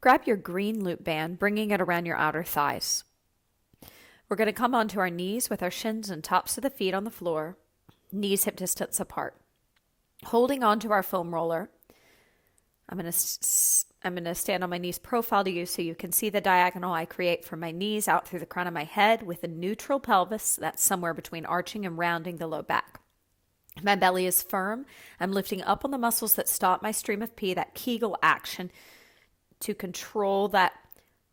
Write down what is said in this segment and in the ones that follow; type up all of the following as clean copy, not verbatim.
Grab your green loop band, bringing it around your outer thighs. We're going to come onto our knees with our shins and tops of the feet on the floor, knees hip distance apart. Holding onto our foam roller, I'm going to stand on my knees profile to you so you can see the diagonal I create from my knees out through the crown of my head with a neutral pelvis that's somewhere between arching and rounding the low back. My belly is firm. I'm lifting up on the muscles that stop my stream of pee, that Kegel action, to control that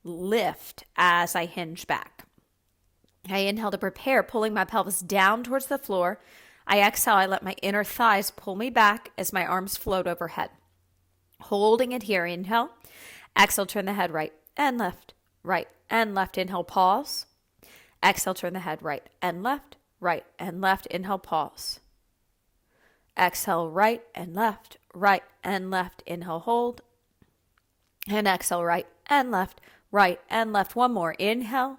lift as I hinge back. I inhale to prepare, pulling my pelvis down towards the floor. I exhale, I let my inner thighs pull me back as my arms float overhead. Holding it here, inhale. Exhale, turn the head right and left, right and left. Inhale, pause. Exhale, turn the head right and left, right and left. Inhale, pause. Exhale, right and left, right and left. Inhale, hold. And exhale, right and left, right and left. One more. Inhale.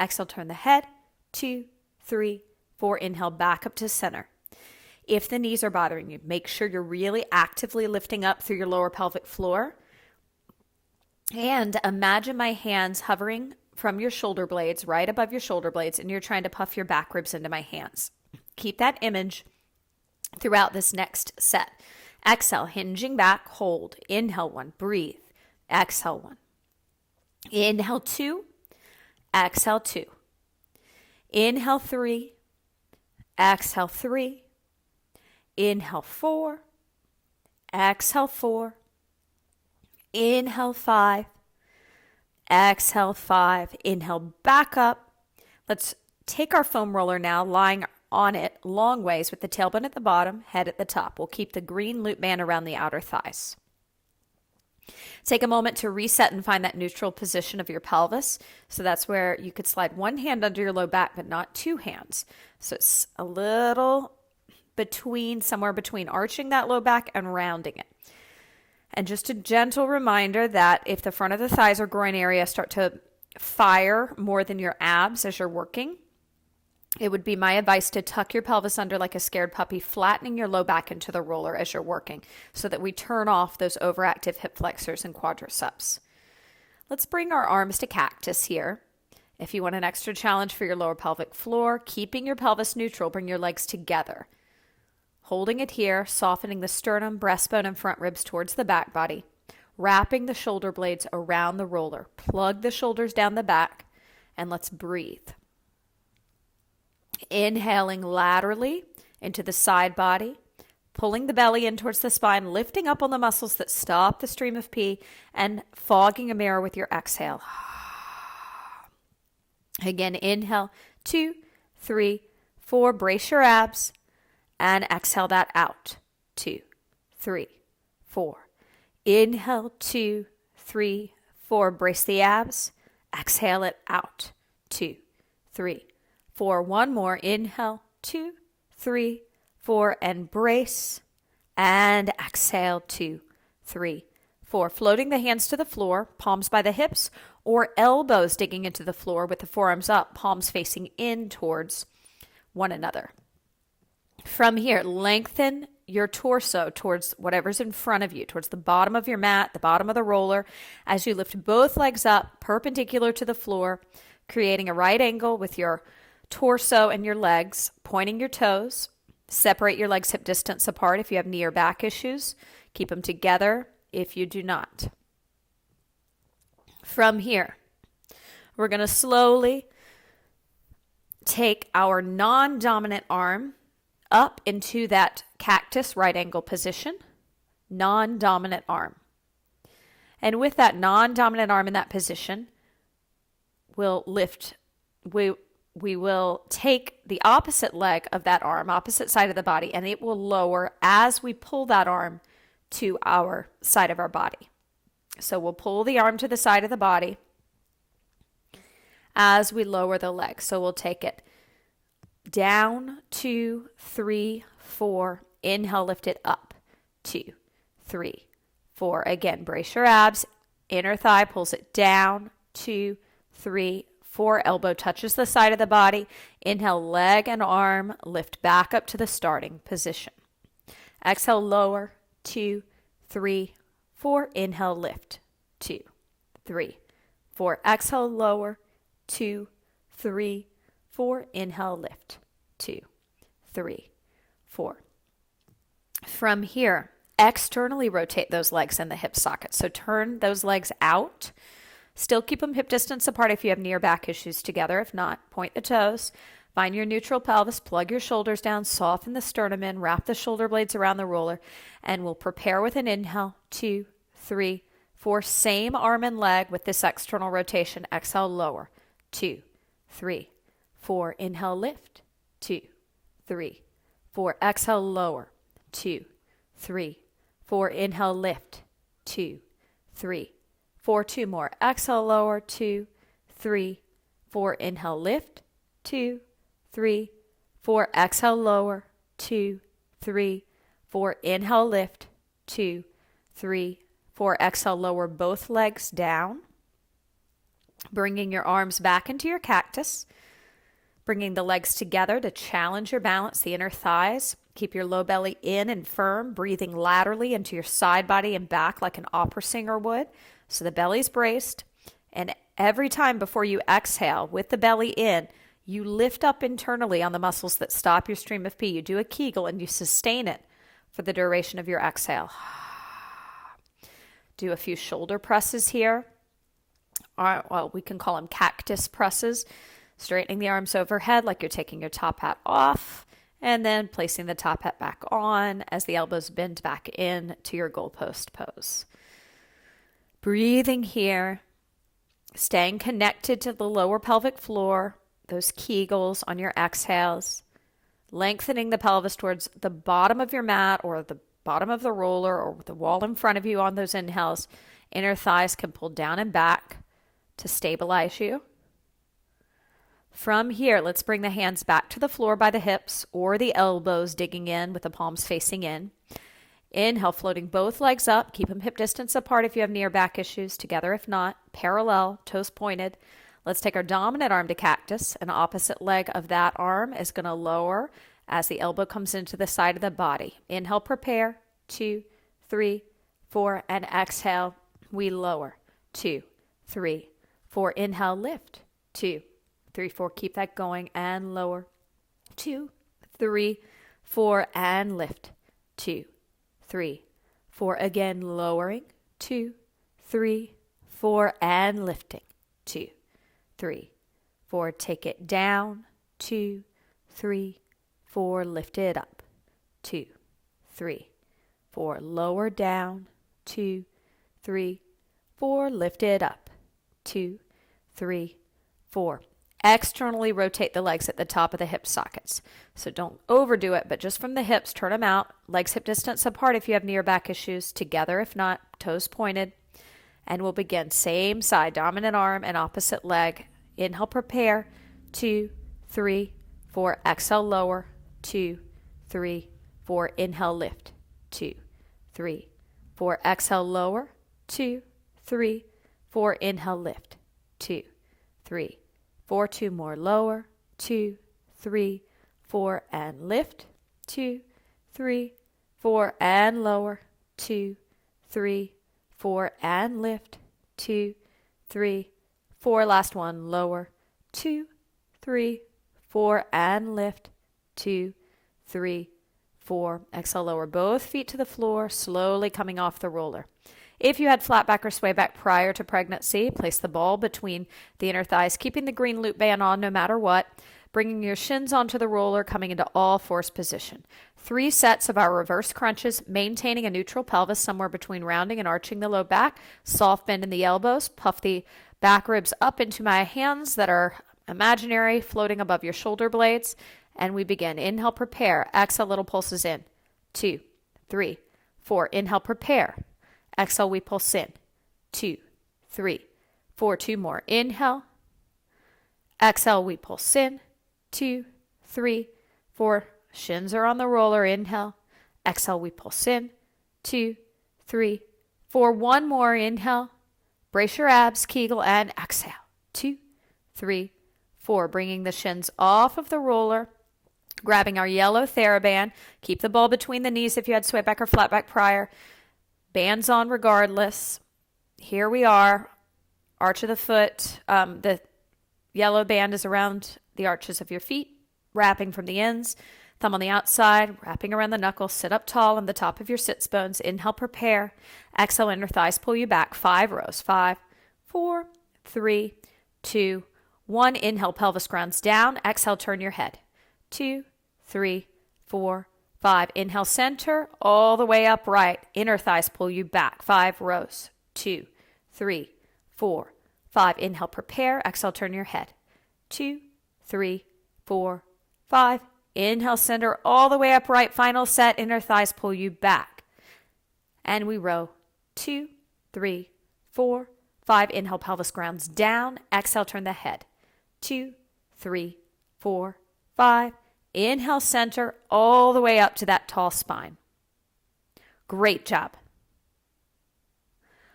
Exhale, turn the head. 2, 3, 4. Inhale, back up to center. If the knees are bothering you, make sure you're really actively lifting up through your lower pelvic floor. And imagine my hands hovering from your shoulder blades, right above your shoulder blades, and you're trying to puff your back ribs into my hands. Keep that image throughout this next set. Exhale, hinging back, hold. Inhale 1, breathe. Exhale 1. Inhale 2. Exhale 2. Inhale 3. Exhale 3. Inhale 4. Exhale 4. Inhale 5. Exhale 5. Inhale back up. Let's take our foam roller now, lying on it long ways with the tailbone at the bottom, head at the top. We'll keep the green loop band around the outer thighs. Take a moment to reset and find that neutral position of your pelvis. So that's where you could slide one hand under your low back, but not two hands. So it's a little somewhere between arching that low back and rounding it. And just a gentle reminder that if the front of the thighs or groin area start to fire more than your abs as you're working, it would be my advice to tuck your pelvis under like a scared puppy, flattening your low back into the roller as you're working so that we turn off those overactive hip flexors and quadriceps. Let's bring our arms to cactus here. If you want an extra challenge for your lower pelvic floor, keeping your pelvis neutral, bring your legs together. Holding it here, softening the sternum, breastbone, and front ribs towards the back body. Wrapping the shoulder blades around the roller. Plug the shoulders down the back, and let's breathe. Inhaling laterally into the side body, pulling the belly in towards the spine, lifting up on the muscles that stop the stream of pee, and fogging a mirror with your exhale. Again, inhale, 2, 3, 4, brace your abs, and exhale that out. 2, 3, 4. Inhale, 2, 3, 4, brace the abs, exhale it out. 2, 3, 4. One more. Inhale, 2, 3, 4, and brace, and exhale, 2, 3, 4. Floating the hands to the floor, palms by the hips, or elbows digging into the floor with the forearms up, palms facing in towards one another. From here, lengthen your torso towards whatever's in front of you, towards the bottom of your mat, the bottom of the roller, as you lift both legs up perpendicular to the floor, creating a right angle with your torso and your legs, pointing your toes. Separate your legs hip distance apart if you have knee or back issues. Keep them together if you do not. From here, we're going to slowly take our non-dominant arm up into that cactus right angle position, non-dominant arm. And with that non-dominant arm in that position, we'll lift, we will take the opposite leg of that arm, opposite side of the body, and it will lower as we pull that arm to our side of our body. So we'll pull the arm to the side of the body as we lower the leg. So we'll take it down, 2, 3, 4. Inhale, lift it up. 2, 3, 4. Again, brace your abs. Inner thigh pulls it down. 2, 3, 4. Elbow touches the side of the body. Inhale, leg and arm lift back up to the starting position. Exhale, lower. 2, 3, 4. Inhale, lift. 2, 3, 4. Exhale, lower. 2, 3, 4. Inhale, lift. 2, 3, 4. From here, externally rotate those legs in the hip socket. So turn those legs out. Still keep them hip distance apart if you have knee or back issues together. If not, point the toes. Find your neutral pelvis, plug your shoulders down, soften the sternum in, wrap the shoulder blades around the roller, and we'll prepare with an inhale. 2, 3, 4. Same arm and leg with this external rotation. Exhale, lower. 2, 3, 4. Inhale, lift. 2, 3, 4. Exhale, lower. 2, 3, 4. Inhale, lift. 2, 3, 4. 2 more. Exhale, lower. 2, 3, 4. Inhale, lift. 2, 3, 4. Exhale, lower. 2, 3, 4. Inhale, lift. 2, 3, 4. Exhale, lower both legs down. Bringing your arms back into your cactus. Bringing the legs together to challenge your balance, the inner thighs. Keep your low belly in and firm, breathing laterally into your side body and back like an opera singer would. So the belly's braced. And every time before you exhale with the belly in, you lift up internally on the muscles that stop your stream of pee. You do a Kegel and you sustain it for the duration of your exhale. Do a few shoulder presses here. Well, we can call them cactus presses. Straightening the arms overhead like you're taking your top hat off, and then placing the top hat back on as the elbows bend back in to your goalpost pose. Breathing here, staying connected to the lower pelvic floor, those Kegels on your exhales, lengthening the pelvis towards the bottom of your mat or the bottom of the roller or the wall in front of you on those inhales. Inner thighs can pull down and back to stabilize you. From here, let's bring the hands back to the floor by the hips or the elbows digging in with the palms facing in. Inhale, floating both legs up. Keep them hip distance apart if you have knee or back issues. Together if not. Parallel, toes pointed. Let's take our dominant arm to cactus. An opposite leg of that arm is going to lower as the elbow comes into the side of the body. Inhale, prepare. 2, 3, 4. And exhale, we lower. 2, 3, 4. Inhale, lift. 2, 3, 4. Keep that going and lower. 2, 3, 4. And lift. 2, 3, 4. Again, lowering. 2, 3, 4. And lifting. 2, 3, 4. Take it down. 2, 3, 4. Lift it up. 2, 3, 4. Lower down. 2, 3, 4. Lift it up. 2, 3, 4. Externally rotate the legs at the top of the hip sockets. So don't overdo it, but just from the hips, turn them out. Legs hip distance apart if you have knee or back issues. Together if not, toes pointed. And we'll begin. Same side, dominant arm and opposite leg. Inhale, prepare. 2, 3, 4. Exhale, lower. 2, 3, 4. Inhale, lift. 2, 3, 4. Exhale, lower. 2, 3, 4. Inhale, lift. 2, 3, 4. 2 more. Lower. 2, 3, 4. And lift. 2, 3, 4. And lower. 2, 3, 4. And lift. 2, 3, 4. Last one. Lower. 2, 3, 4. And lift. 2, 3, 4. Exhale, lower both feet to the floor, slowly coming off the roller. If you had flat back or sway back prior to pregnancy, place the ball between the inner thighs, keeping the green loop band on no matter what, bringing your shins onto the roller, coming into all fours position. 3 sets of our reverse crunches, maintaining a neutral pelvis somewhere between rounding and arching the low back, soft bend in the elbows, puff the back ribs up into my hands that are imaginary, floating above your shoulder blades, and we begin. Inhale, prepare. Exhale, little pulses in. 2, 3, 4. Inhale, prepare. Exhale, we pulse in. 2, 3, 4. 2 more. Inhale. Exhale, we pulse in. 2, 3, 4. Shins are on the roller. Inhale. Exhale, we pulse in. 2, 3, 4. 1 more. Inhale. Brace your abs, Kegel, and exhale. 2, 3, 4. Bringing the shins off of the roller. Grabbing our yellow Theraband. Keep the ball between the knees if you had sway back or flat back prior. Bands on regardless. Here we are. arch of the foot. The yellow band is around the arches of your feet, wrapping from the ends. Thumb on the outside, wrapping around the knuckles. Sit up tall on the top of your sits bones. Inhale, prepare. Exhale, inner thighs pull you back. 5 rows. 5, 4, 3, 2, 1. Inhale, pelvis grounds down. Exhale, turn your head. 2, 3, 4, 5. Inhale, center, all the way upright. Inner thighs pull you back. 5 rows. 2, 3, 4, 5. Inhale, prepare. Exhale, turn your head. 2, 3, 4, 5. Inhale, center, all the way upright. Final set. Inner thighs pull you back. And we row. 2, 3, 4, 5. Inhale, pelvis grounds down. Exhale, turn the head. 2, 3, 4, 5. Inhale, center, all the way up to that tall spine. Great job.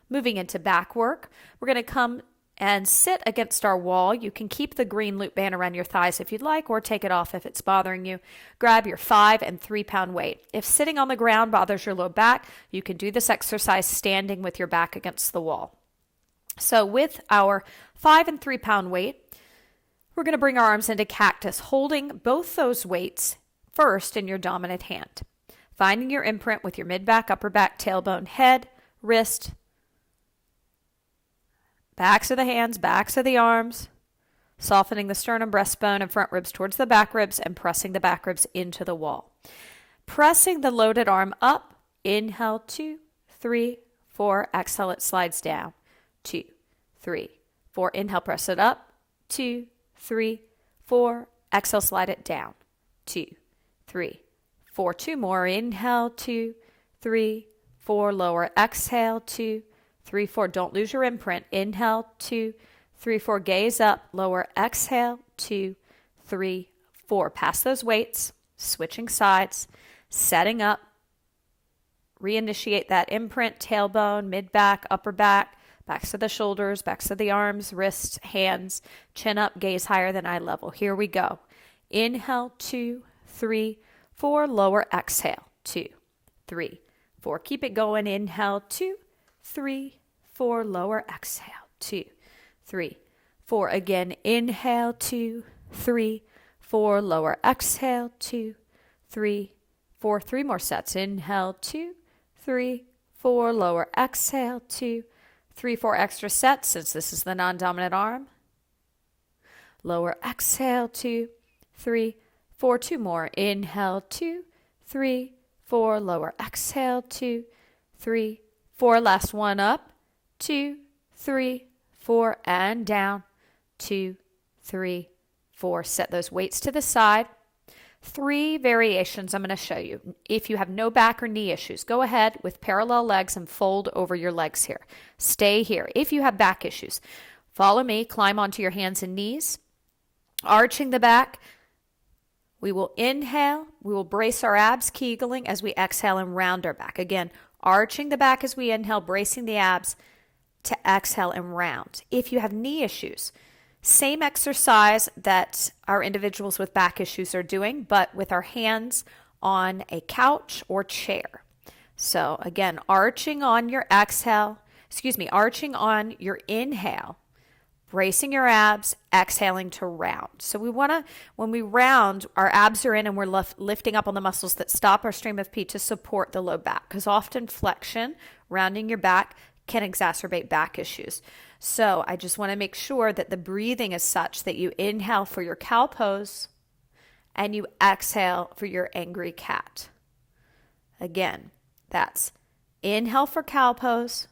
Moving into back work, we're going to come and sit against our wall. You can keep the green loop band around your thighs if you'd like, or take it off if it's bothering you. Grab your 5 and 3 pound weight. If sitting on the ground bothers your low back, you can do this exercise standing with your back against the wall. So with our 5 and 3 pound weight, we're going to bring our arms into cactus, holding both those weights first in your dominant hand. Finding your imprint with your mid-back, upper back, tailbone, head, wrist, backs of the hands, backs of the arms, softening the sternum, breastbone, and front ribs towards the back ribs, and pressing the back ribs into the wall. Pressing the loaded arm up. Inhale, 2, 3, 4. Exhale, it slides down. 2, 3, 4. Inhale, press it up. 2, 3, 4. Exhale, slide it down. 2, 3, 4. 2 more. Inhale, 2, 3, 4. Lower. Exhale, 2, 3, 4. Don't lose your imprint. Inhale, 2, 3, 4. Gaze up. Lower. Exhale, 2, 3, 4. Pass those weights. Switching sides. Setting up. Reinitiate that imprint. Tailbone, mid-back, upper back. Backs of the shoulders, backs of the arms, wrists, hands, chin up, gaze higher than eye level. Here we go. Inhale, 2, 3, 4. Lower, exhale, 2, 3, 4. Keep it going. Inhale, 2, 3, 4. Lower, exhale, 2, 3, 4. Again, inhale, 2, 3, 4. Lower, exhale, 2, 3, 4. 3 more sets. Inhale, 2, 3, 4. Lower, exhale, 2, 3, 4 extra sets since this is the non-dominant arm. Lower, exhale, 2, 3, 4. 2 more. Inhale, 2, 3, 4. Lower, exhale, 2, 3, 4. Last one up. 2, 3, 4. And down. 2, 3, 4. Set those weights to the side. 3 variations I'm going to show you. If you have no back or knee issues, go ahead with parallel legs and fold over your legs here. Stay here. If you have back issues, follow me, climb onto your hands and knees, arching the back. We will inhale. We will brace our abs, kegling as we exhale and round our back. Again, arching the back as we inhale, bracing the abs to exhale and round. If you have knee issues, same exercise that our individuals with back issues are doing, but with our hands on a couch or chair. So again, arching on your inhale, bracing your abs, exhaling to round. So we want to, when we round, our abs are in and we're lifting up on the muscles that stop our stream of pee to support the low back, because often flexion, rounding your back, can exacerbate back issues. So I just want to make sure that the breathing is such that you inhale for your cow pose and you exhale for your angry cat. Again, that's inhale for cow pose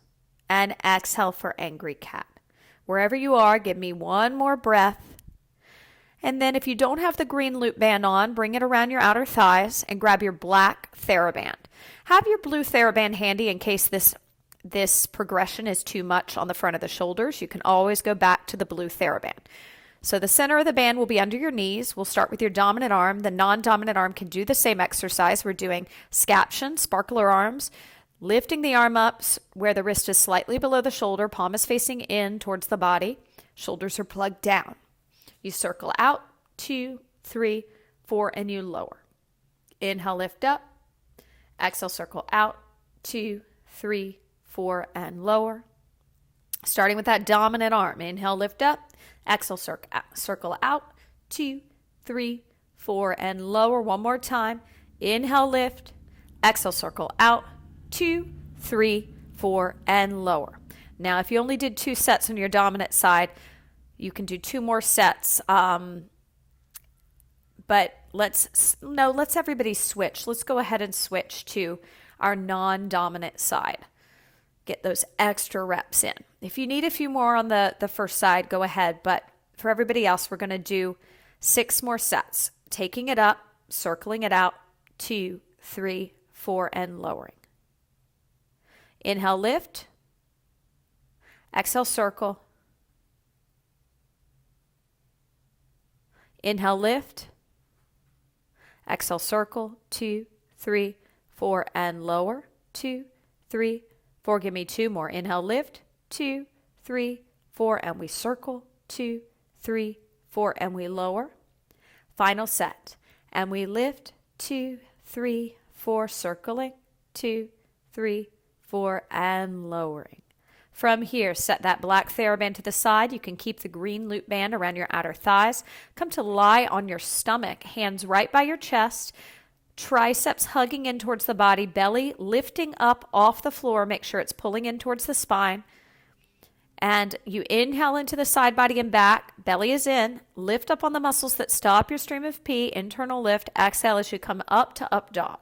and exhale for angry cat. Wherever you are, give me one more breath. And then if you don't have the green loop band on, bring it around your outer thighs and grab your black Theraband. Have your blue Theraband handy in case this progression is too much on the front of the shoulders. You can always go back to the blue Theraband. So the center of the band will be under your knees. We'll start with your dominant arm. The non-dominant arm can do the same exercise. We're doing scaption, sparkler arms, lifting the arm up where the wrist is slightly below the shoulder, palm is facing in towards the body, shoulders are plugged down. You circle out, 2, 3, 4, and you lower. Inhale, lift up. Exhale, circle out, 2, 3, 4, and lower. Starting with that dominant arm. Inhale, lift up. Exhale, circle out. 2, 3, 4, and lower. One more time. Inhale, lift. Exhale, circle out. 2, 3, 4, and lower. Now, if you only did 2 sets on your dominant side, you can do 2 more sets. But let's everybody switch. Let's go ahead and switch to our non-dominant side. Get those extra reps in. If you need a few more on the first side, go ahead. But for everybody else, we're going to do 6 more sets. Taking it up, circling it out, 2, 3, 4, and lowering. Inhale, lift. Exhale, circle. Inhale, lift. Exhale, circle. 2, 3, 4, and lower. 2, 3, 4. Give me 2 more. Inhale, lift. 2, 3, 4, and we circle. 2, 3, 4, and we lower. Final set. And we lift. 2, 3, 4, circling. 2, 3, 4, and lowering. From here, set that black Theraband to the side. You can keep the green loop band around your outer thighs. Come to lie on your stomach, hands right by your chest, triceps hugging in towards the body, belly lifting up off the floor. Make sure it's pulling in towards the spine. And you inhale into the side body and back. Belly is in. Lift up on the muscles that stop your stream of pee. Internal lift. Exhale as you come up to up dog.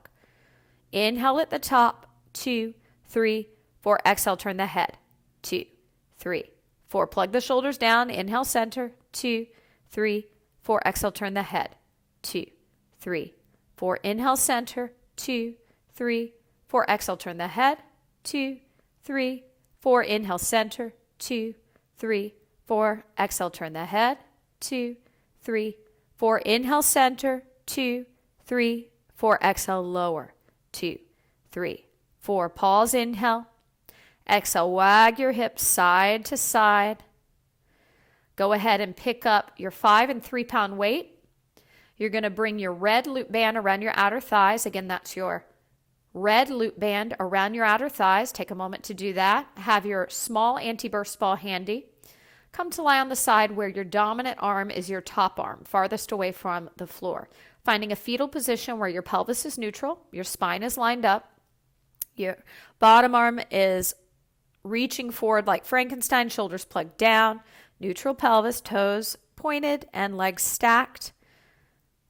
Inhale at the top. 2, 3, 4. Exhale, turn the head. 2, 3, 4. Plug the shoulders down. Inhale, center. 2, 3, 4. Exhale, turn the head. 2, 3, 4. Inhale, center. 2, 3, 4. Exhale, turn the head. 2, 3, 4. Inhale, center. 2, 3, 4. Exhale, turn the head. 2, 3, 4. Inhale, center. 2, 3, 4. Exhale, lower. 2, 3, 4. Pause, inhale. Exhale, wag your hips side to side. Go ahead and pick up your 5 and 3 pound weight. You're going to bring your red loop band around your outer thighs. Again, that's your red loop band around your outer thighs. Take a moment to do that. Have your small anti-burst ball handy. Come to lie on the side where your dominant arm is your top arm, farthest away from the floor. Finding a fetal position where your pelvis is neutral, your spine is lined up, your bottom arm is reaching forward like Frankenstein, shoulders plugged down, neutral pelvis, toes pointed, and legs stacked.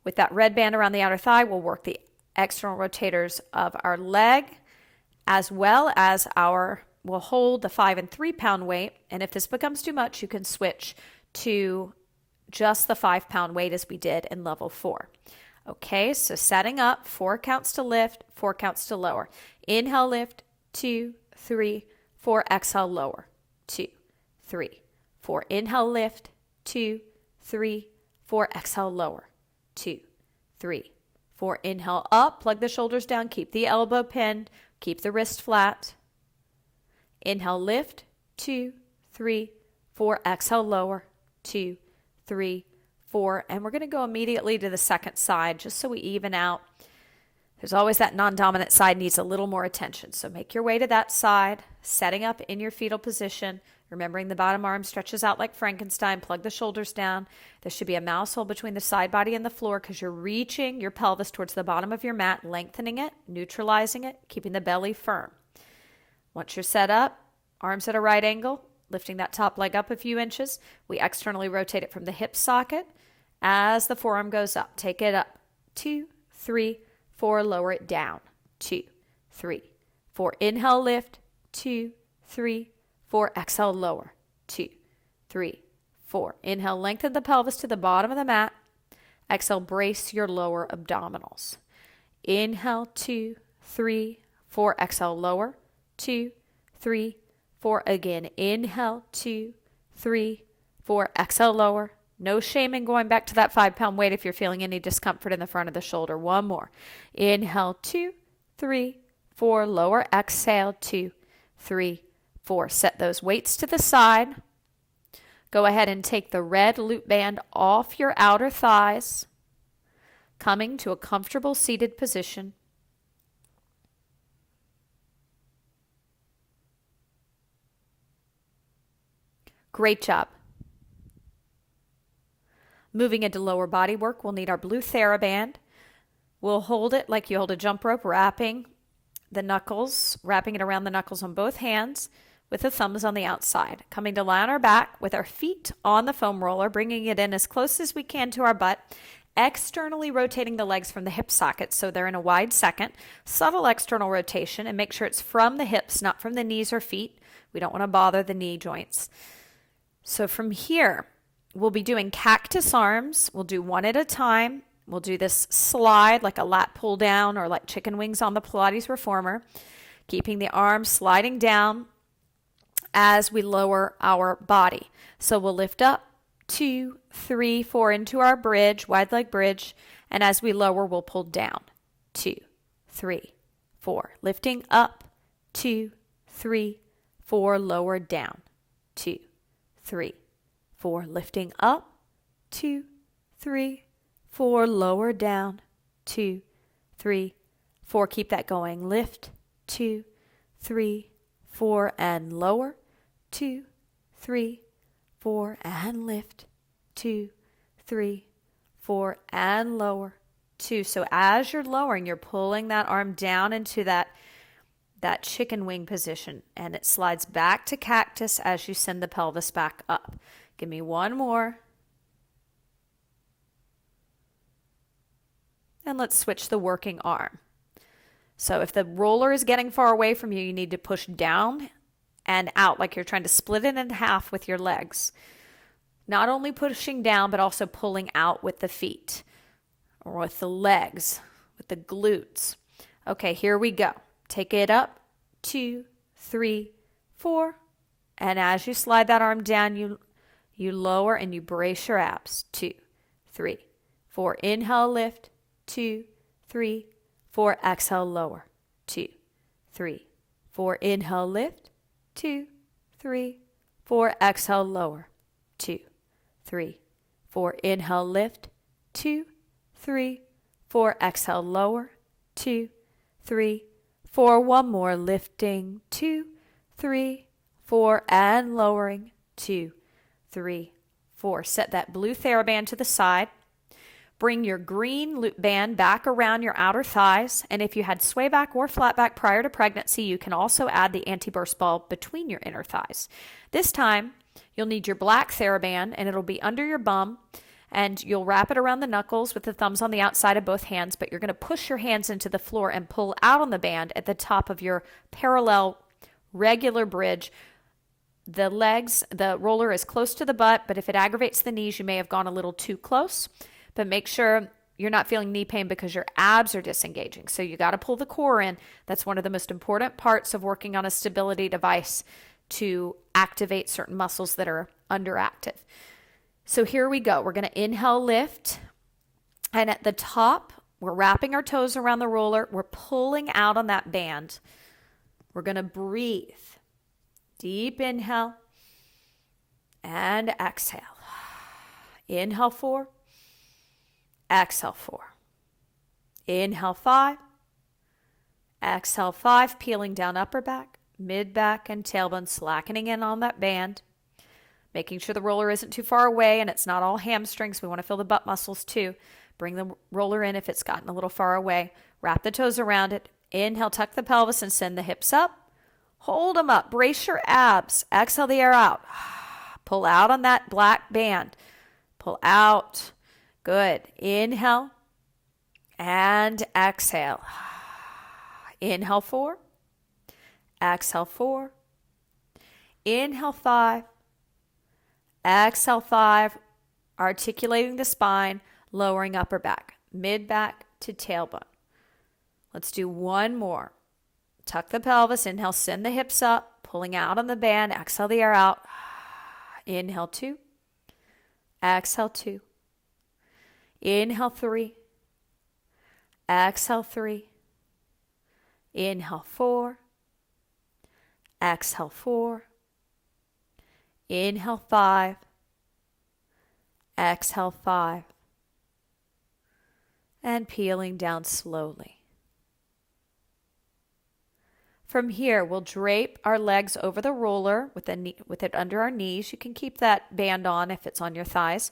With that red band around the outer thigh, we'll work the external rotators of our leg, as well as we'll hold the 5 and 3 pound weight. And if this becomes too much, you can switch to just the 5 pound weight as we did in level 4. Okay, so setting up, 4 counts to lift, 4 counts to lower. Inhale, lift, 2, 3, 4. Exhale, lower. 2, 3, 4. Inhale, lift. 2, 3, 4. Exhale, lower. 2, 3, 4. Inhale, up. Plug the shoulders down. Keep the elbow pinned. Keep the wrist flat. Inhale, lift. 2, 3, 4. Exhale, lower. 2, 3, 4. And we're going to go immediately to the second side just so we even out. There's always that non-dominant side needs a little more attention. So make your way to that side, setting up in your fetal position, remembering the bottom arm stretches out like Frankenstein. Plug the shoulders down. There should be a mouse hole between the side body and the floor because you're reaching your pelvis towards the bottom of your mat, lengthening it, neutralizing it, keeping the belly firm. Once you're set up, arms at a right angle, lifting that top leg up a few inches. We externally rotate it from the hip socket as the forearm goes up. Take it up. 2, 3, 4. Lower it down. 2, 3, 4. Inhale, lift. 2, 3, 4. Exhale, lower. 2, 3, 4. Inhale, lengthen the pelvis to the bottom of the mat. Exhale, brace your lower abdominals. Inhale, 2, 3, 4. Exhale, lower. 2, 3, 4. Again, inhale, 2, 3, 4. Exhale, lower. No shame in going back to that 5 pound weight if you're feeling any discomfort in the front of the shoulder. One more. Inhale, 2, 3, 4. Lower. Exhale, 2, 3, 4. Set those weights to the side. Go ahead and take the red loop band off your outer thighs, coming to a comfortable seated position. Great job. Moving into lower body work, we'll need our blue Theraband. We'll hold it like you hold a jump rope, wrapping it around the knuckles on both hands with the thumbs on the outside. Coming to lie on our back with our feet on the foam roller, bringing it in as close as we can to our butt, externally rotating the legs from the hip sockets so they're in a wide second. Subtle external rotation, and make sure it's from the hips, not from the knees or feet. We don't want to bother the knee joints. So from here, we'll be doing cactus arms. We'll do one at a time. We'll do this slide like a lat pull down or like chicken wings on the Pilates reformer, keeping the arms sliding down as we lower our body. So we'll lift up, 2, 3, 4 into our bridge, wide leg bridge, and as we lower, we'll pull down. 2, 3, 4. Lifting up, 2, 3, 4. Lower down. 2, 3, 4. Lifting up, 2, 3, 4. Lower down. 2, 3, 4. Keep that going. Lift, 2, 3, 4, and lower. 2, 3, 4, and lift. 2, 3, 4, and lower. 2. So as you're lowering, you're pulling that arm down into that chicken wing position, and it slides back to cactus as you send the pelvis back up. Give me one more. And let's switch the working arm. So if the roller is getting far away from you, you need to push down and out like you're trying to split it in half with your legs. Not only pushing down, but also pulling out with the feet or with the legs, with the glutes. Okay, here we go. Take it up, 2, 3, 4. And as you slide that arm down, you lower and you brace your abs. 2, 3, 4. Inhale, lift. 2, 3, 4. Exhale, lower. 2, 3, 4. Inhale, lift. 2, 3, 4. Exhale, lower. 2, 3, 4. Inhale, lift. 2, 3, 4. Exhale, lower. 2, 3, 4. One more. Lifting. 2, 3, 4. And lowering. 2, 3, 4. Set that blue Theraband to the side. Bring your green loop band back around your outer thighs. And if you had sway back or flat back prior to pregnancy, you can also add the anti-burst ball between your inner thighs. This time, you'll need your black Theraband, and it'll be under your bum. And you'll wrap it around the knuckles with the thumbs on the outside of both hands, but you're going to push your hands into the floor and pull out on the band at the top of your parallel regular bridge. The roller is close to the butt, but if it aggravates the knees, you may have gone a little too close. But make sure you're not feeling knee pain because your abs are disengaging. So you got to pull the core in. That's one of the most important parts of working on a stability device, to activate certain muscles that are underactive. So here we go. We're going to inhale, lift. And at the top, we're wrapping our toes around the roller. We're pulling out on that band. We're going to breathe. Deep inhale and exhale. Inhale 4. Exhale 4. Inhale 5. Exhale 5. Peeling down upper back, mid back, and tailbone, slackening in on that band. Making sure the roller isn't too far away and it's not all hamstrings. We want to feel the butt muscles too. Bring the roller in if it's gotten a little far away. Wrap the toes around it. Inhale, tuck the pelvis and send the hips up. Hold them up. Brace your abs. Exhale the air out. Pull out on that black band. Pull out. Good. Inhale and exhale. Inhale 4. Exhale 4. Inhale 5. Exhale 5. Articulating the spine, lowering upper back, mid back to tailbone. Let's do one more. Tuck the pelvis. Inhale, send the hips up, pulling out on the band. Exhale the air out. Inhale 2. Exhale 2. Inhale 3. Exhale 3. Inhale 4. Exhale 4. Inhale 5. Exhale 5. And peeling down slowly. From here, we'll drape our legs over the roller with it under our knees. You can keep that band on if it's on your thighs.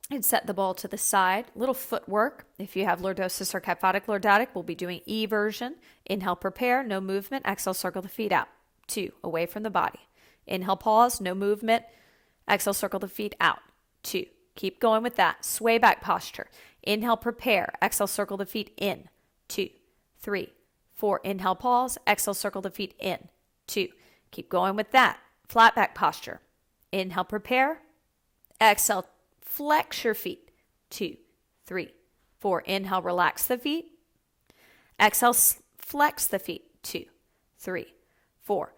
And set the ball to the side. Little footwork. If you have lordosis or kyphotic lordotic, we'll be doing E version. Inhale, prepare, no movement. Exhale, circle the feet out. 2, away from the body. Inhale, pause, no movement. Exhale, circle the feet out. 2. Keep going with that. Sway back posture. Inhale, prepare. Exhale, circle the feet in. 2, 3, 4. Inhale, pause. Exhale, circle the feet in. 2. Keep going with that. Flat back posture. Inhale, prepare. Exhale, flex your feet. 2, 3, 4. Inhale, relax the feet. Exhale, flex the feet. 2, 3, 4.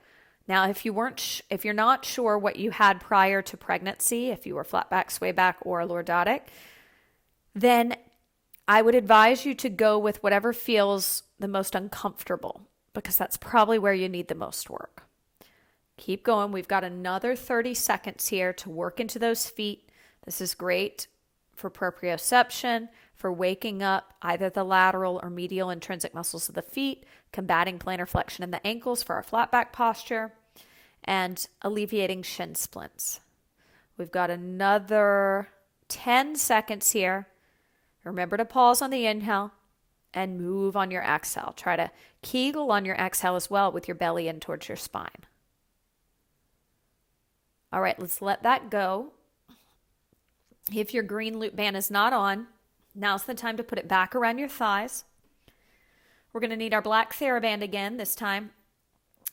Now, if you're not sure what you had prior to pregnancy, if you were flat back, sway back, or lordotic, then I would advise you to go with whatever feels the most uncomfortable, because that's probably where you need the most work. Keep going. We've got another 30 seconds here to work into those feet. This is great for proprioception, for waking up either the lateral or medial intrinsic muscles of the feet, combating plantar flexion in the ankles for our flat back posture, and alleviating shin splints. We've got another 10 seconds here. Remember to pause on the inhale and move on your exhale. Try to kegel on your exhale as well with your belly in towards your spine. All right, let's let that go. If your green loop band is not on, now's the time to put it back around your thighs. We're going to need our black Theraband again this time.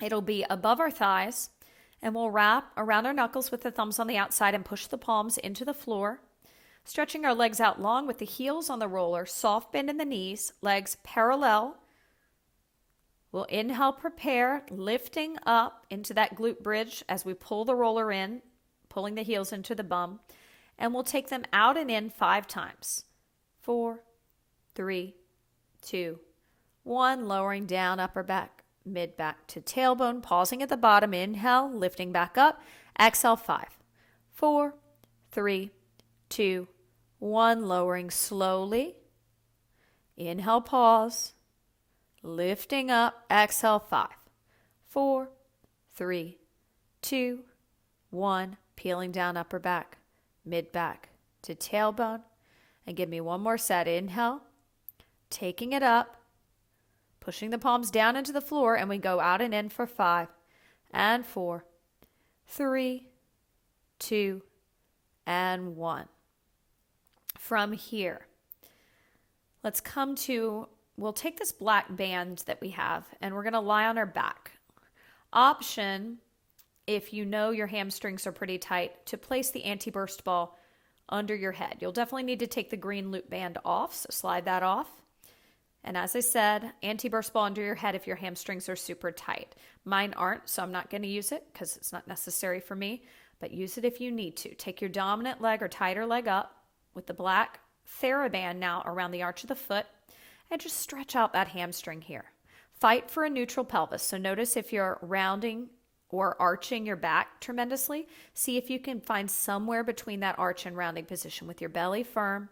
It'll be above our thighs, and we'll wrap around our knuckles with the thumbs on the outside and push the palms into the floor, stretching our legs out long with the heels on the roller, soft bend in the knees, legs parallel. We'll inhale, prepare, lifting up into that glute bridge as we pull the roller in, pulling the heels into the bum. And we'll take them out and in 5 times. 4, 3, 2, 1. Lowering down, upper back, mid back to tailbone. Pausing at the bottom. Inhale, lifting back up. Exhale, 5, 4, 3, 2, 1. Lowering slowly. Inhale, pause. Lifting up. Exhale, 5, 4, 3, 2, 1. Peeling down, upper back, mid back to tailbone. And give me one more set. Inhale, taking it up, pushing the palms down into the floor, and we go out and in for 5 and 4, 3, 2, and 1. From here, we'll take this black band that we have, and we're going to lie on our back. Option, if you know your hamstrings are pretty tight, to place the anti-burst ball under your head. You'll definitely need to take the green loop band off, so slide that off. And as I said, anti-burst ball under your head if your hamstrings are super tight. Mine aren't, so I'm not going to use it because it's not necessary for me, but use it if you need to. Take your dominant leg or tighter leg up with the black Theraband now around the arch of the foot, and just stretch out that hamstring here. Fight for a neutral pelvis. So notice if you're rounding or arching your back tremendously, see if you can find somewhere between that arch and rounding position with your belly firm,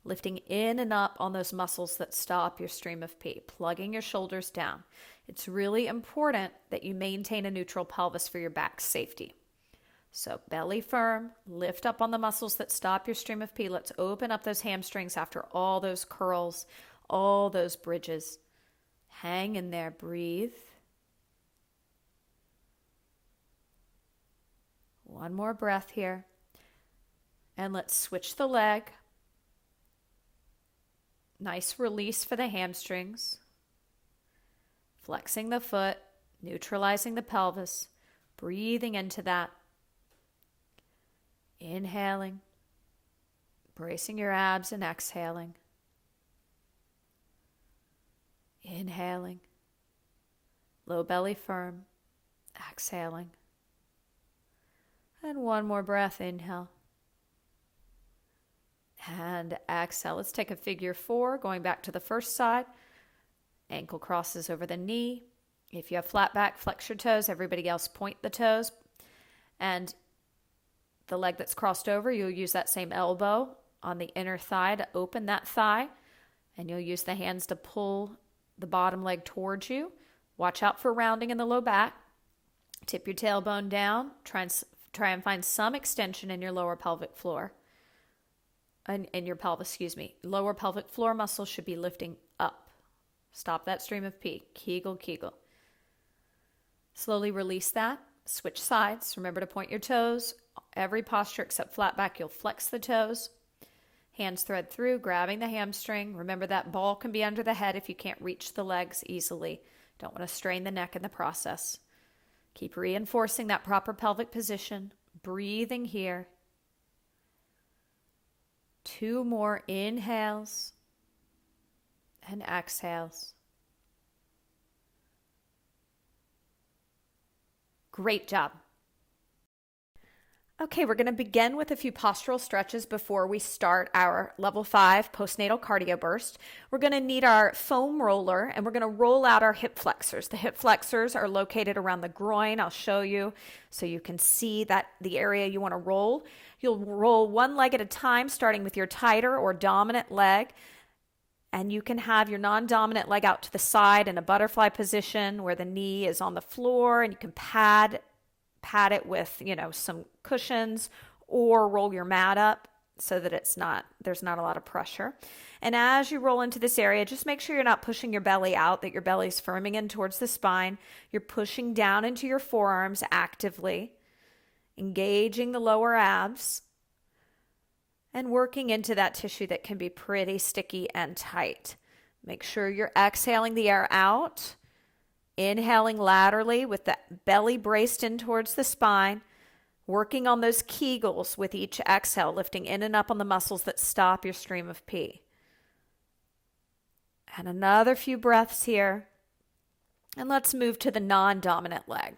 lifting in and up on those muscles that stop your stream of pee, plugging your shoulders down. It's really important that you maintain a neutral pelvis for your back safety. So belly firm, lift up on the muscles that stop your stream of pee. Let's open up those hamstrings after all those curls, all those bridges. Hang in there, breathe. One more breath here. And let's switch the leg. Nice release for the hamstrings. Flexing the foot, neutralizing the pelvis, breathing into that. Inhaling, bracing your abs and exhaling. Inhaling, low belly firm, exhaling. And one more breath, inhale. And exhale. Let's take a figure 4, going back to the first side. Ankle crosses over the knee. If you have flat back, flex your toes. Everybody else point the toes. And the leg that's crossed over, you'll use that same elbow on the inner thigh to open that thigh. And you'll use the hands to pull the bottom leg towards you. Watch out for rounding in the low back. Tip your tailbone down. Try and find some extension in your lower pelvic floor. In your pelvis, excuse me. Lower pelvic floor muscles should be lifting up. Stop that stream of pee. Kegel, kegel. Slowly release that. Switch sides. Remember to point your toes. Every posture except flat back, you'll flex the toes. Hands thread through, grabbing the hamstring. Remember that ball can be under the head if you can't reach the legs easily. Don't want to strain the neck in the process. Keep reinforcing that proper pelvic position. Breathing here. 2 more inhales and exhales. Great job. Okay, we're going to begin with a few postural stretches before we start our level 5 postnatal cardio burst. We're going to need our foam roller, and we're going to roll out our hip flexors. The hip flexors are located around the groin. I'll show you so you can see that the area you want to roll. You'll roll one leg at a time, starting with your tighter or dominant leg, and you can have your non-dominant leg out to the side in a butterfly position where the knee is on the floor, and you can pad it with, some cushions, or roll your mat up so that there's not a lot of pressure. And as you roll into this area, just make sure you're not pushing your belly out, that your belly's firming in towards the spine. You're pushing down into your forearms actively, engaging the lower abs, and working into that tissue that can be pretty sticky and tight. Make sure you're exhaling the air out. Inhaling laterally with the belly braced in towards the spine, working on those Kegels with each exhale, lifting in and up on the muscles that stop your stream of pee. And another few breaths here. And let's move to the non-dominant leg.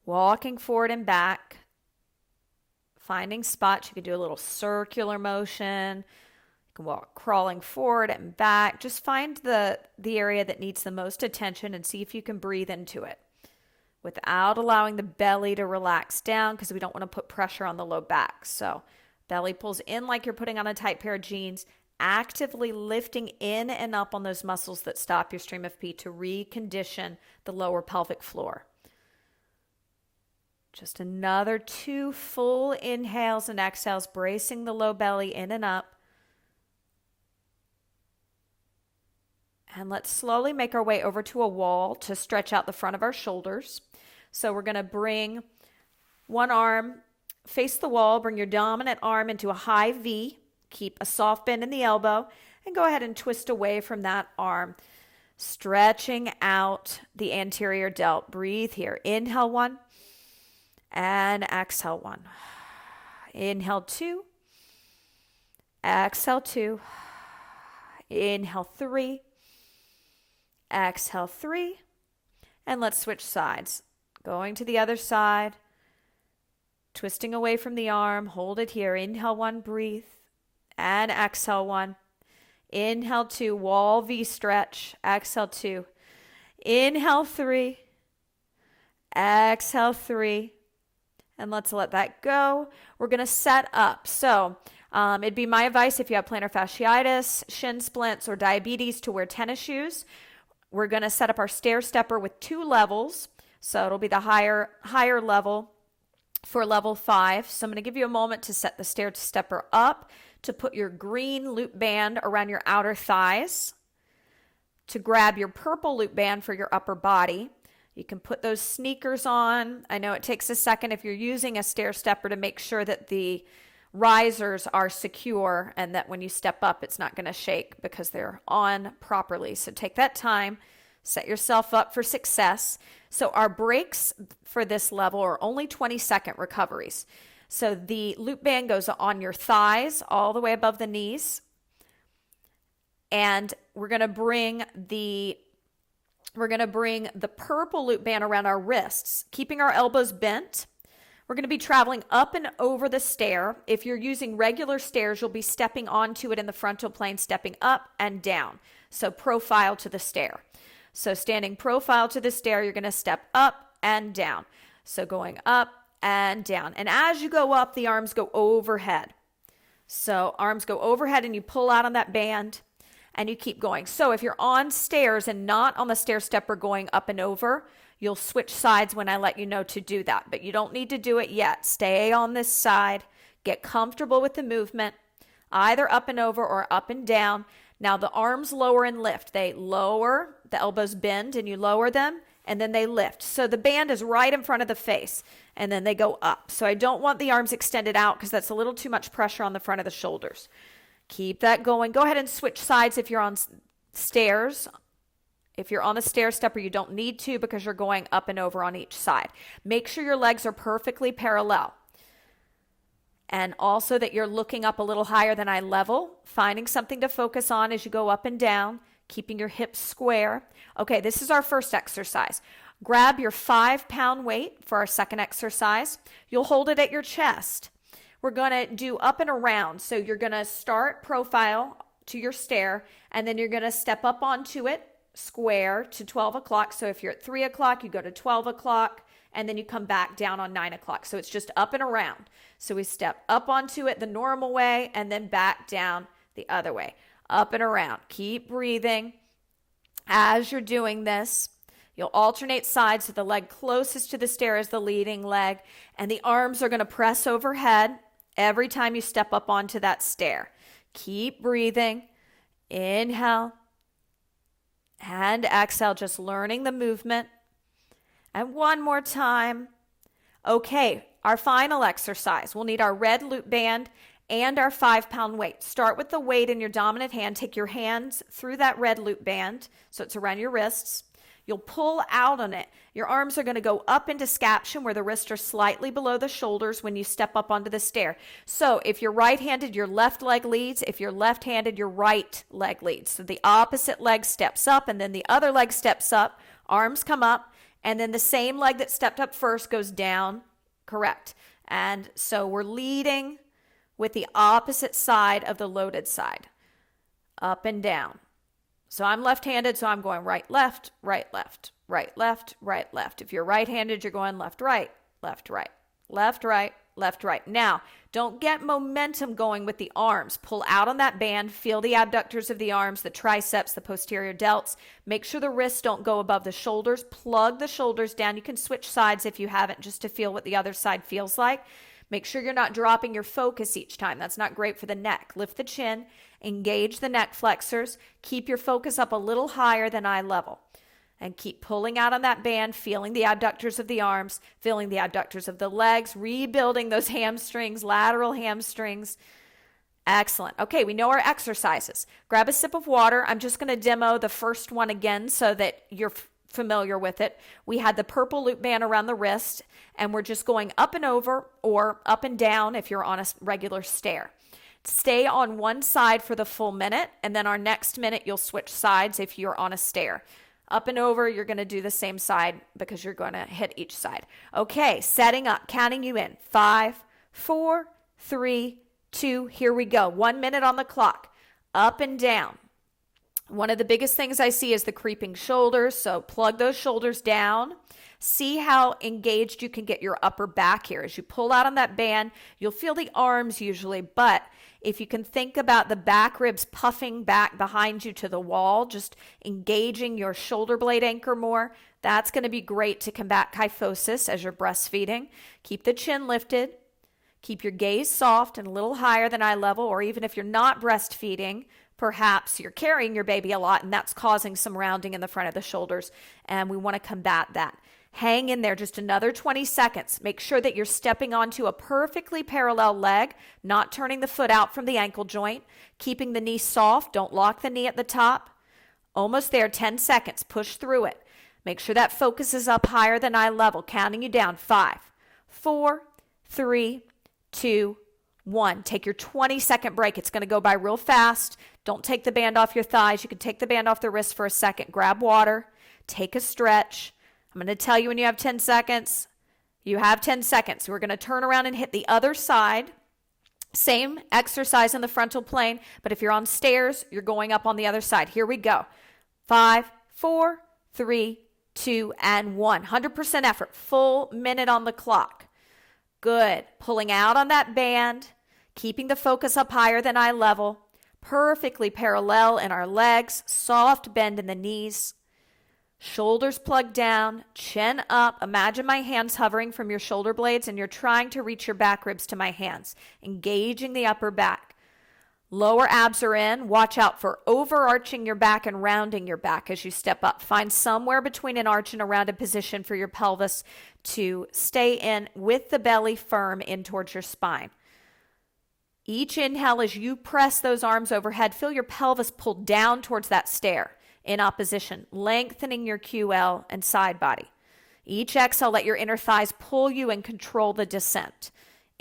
Walking forward and back, finding spots. You could do a little circular motion. You can walk crawling forward and back. Just find the area that needs the most attention and see if you can breathe into it without allowing the belly to relax down, because we don't want to put pressure on the low back. So belly pulls in like you're putting on a tight pair of jeans, actively lifting in and up on those muscles that stop your stream of pee to recondition the lower pelvic floor. Just another 2 full inhales and exhales, bracing the low belly in and up. And let's slowly make our way over to a wall to stretch out the front of our shoulders. So we're going to bring one arm, face the wall, bring your dominant arm into a high V, keep a soft bend in the elbow, and go ahead and twist away from that arm, stretching out the anterior delt. Breathe here. Inhale 1 and exhale 1. Inhale 2, exhale 2, inhale 3, exhale 3, and let's switch sides. Going to the other side, twisting away from the arm, hold it here. Inhale 1, breathe, and exhale 1. Inhale 2, wall V stretch, exhale 2. Inhale 3, exhale 3, and let's let that go. We're going to set up. So it'd be my advice if you have plantar fasciitis, shin splints, or diabetes to wear tennis shoes. We're going to set up our stair stepper with 2 levels. So it'll be the higher level for level 5. So I'm going to give you a moment to set the stair stepper up, to put your green loop band around your outer thighs, to grab your purple loop band for your upper body. You can put those sneakers on. I know it takes a second if you're using a stair stepper to make sure that the risers are secure and that when you step up, it's not going to shake because they're on properly. So take that time, set yourself up for success. So our breaks for this level are only 20-second recoveries. So the loop band goes on your thighs all the way above the knees. And we're going to bring the purple loop band around our wrists, keeping our elbows bent. We're going to be traveling up and over the stair. If you're using regular stairs, you'll be stepping onto it in the frontal plane, stepping up and down. So profile to the stair. So standing profile to the stair, you're going to step up and down. So going up and down. And as you go up, the arms go overhead. So arms go overhead and you pull out on that band. and you keep going. So if you're on stairs and not on the stair stepper going up and over, you'll switch sides when I let you know to do that, but you don't need to do it yet. Stay on this side, get comfortable with the movement, either up and over or up and down. Now the arms lower and lift. They lower, the elbows bend and you lower them, and then they lift. So the band is right in front of the face, and then they go up. So I don't want the arms extended out because that's a little too much pressure on the front of the shoulders. Keep that going. Go ahead and switch sides if you're on stairs. If you're on a stair stepper, you don't need to because you're going up and over on each side. Make sure your legs are perfectly parallel. And also that you're looking up a little higher than eye level, finding something to focus on as you go up and down, keeping your hips square. Okay, this is our first exercise. Grab your 5-pound weight for our second exercise. You'll hold it at your chest. We're going to do up and around. So you're going to start profile to your stair, and then you're going to step up onto it, square to 12 o'clock. So if you're at 3 o'clock, you go to 12 o'clock, and then you come back down on 9 o'clock. So it's just up and around. So we step up onto it the normal way, and then back down the other way. Up and around. Keep breathing. As you're doing this, you'll alternate sides so the leg closest to the stair is the leading leg, and the arms are going to press overhead every time you step up onto that stair. Keep breathing. Inhale and exhale, just learning the movement. And one more time. Okay, our final exercise. We'll need our red loop band and our 5-pound weight. Start with the weight in your dominant hand. Take your hands through that red loop band, so it's around your wrists. You'll pull out on it. Your arms are going to go up into scaption where the wrists are slightly below the shoulders when you step up onto the stair. So if you're right-handed, your left leg leads. If you're left-handed, your right leg leads. So the opposite leg steps up, and then the other leg steps up. Arms come up, and then the same leg that stepped up first goes down. Correct. And so we're leading with the opposite side of the loaded side, up and down. So I'm left-handed, so I'm going right, left, right, left, right, left, right, left. If you're right-handed, you're going left, right, left, right, left, right, left, right. Now, don't get momentum going with the arms. Pull out on that band, feel the abductors of the arms, the triceps, the posterior delts. Make sure the wrists don't go above the shoulders. Plug the shoulders down. You can switch sides if you haven't, just to feel what the other side feels like. Make sure you're not dropping your focus each time. That's not great for the neck. Lift the chin, engage the neck flexors, keep your focus up a little higher than eye level, and keep pulling out on that band, feeling the abductors of the arms, feeling the abductors of the legs, rebuilding those hamstrings, lateral hamstrings. Excellent. Okay, we know our exercises. Grab a sip of water. I'm just going to demo the first one again so that you're familiar with it. We had the purple loop band around the wrist, and we're just going up and over or up and down if you're on a regular stair. Stay on one side for the full minute, and then our next minute you'll switch sides if you're on a stair. Up and over, you're going to do the same side because you're going to hit each side. Okay, setting up, counting you in. 5, 4, 3, 2, here we go. 1 minute on the clock. Up and down. One of the biggest things I see is the creeping shoulders, so plug those shoulders down. See how engaged you can get your upper back here. As you pull out on that band, you'll feel the arms usually, but if you can think about the back ribs puffing back behind you to the wall, just engaging your shoulder blade anchor more, that's going to be great to combat kyphosis as you're breastfeeding. Keep the chin lifted. Keep your gaze soft and a little higher than eye level, or even if you're not breastfeeding, perhaps you're carrying your baby a lot and that's causing some rounding in the front of the shoulders, and we want to combat that. Hang in there just another 20 seconds. Make sure that you're stepping onto a perfectly parallel leg, not turning the foot out from the ankle joint, keeping the knee soft. Don't lock the knee at the top. Almost there, 10 seconds. Push through it. Make sure that focus is up higher than eye level. Counting you down. 5, 4, 3, 2, 1. Take your 20-second break. It's going to go by real fast. Don't take the band off your thighs. You can take the band off the wrist for a second. Grab water. Take a stretch. I'm going to tell you when you have 10 seconds. You have 10 seconds. We're going to turn around and hit the other side. Same exercise in the frontal plane, but if you're on stairs, you're going up on the other side. Here we go. 5, 4, 3, 2, and 1. 100% effort. Full minute on the clock. Good. Pulling out on that band, keeping the focus up higher than eye level. perfectly parallel in our legs, soft bend in the knees, shoulders plugged down, chin up. Imagine my hands hovering from your shoulder blades and you're trying to reach your back ribs to my hands, engaging the upper back. Lower abs are in. Watch out for overarching your back and rounding your back as you step up. Find somewhere between an arch and a rounded position for your pelvis to stay in with the belly firm in towards your spine. Each inhale, as you press those arms overhead, feel your pelvis pull down towards that stair in opposition, lengthening your QL and side body. Each exhale, let your inner thighs pull you and control the descent.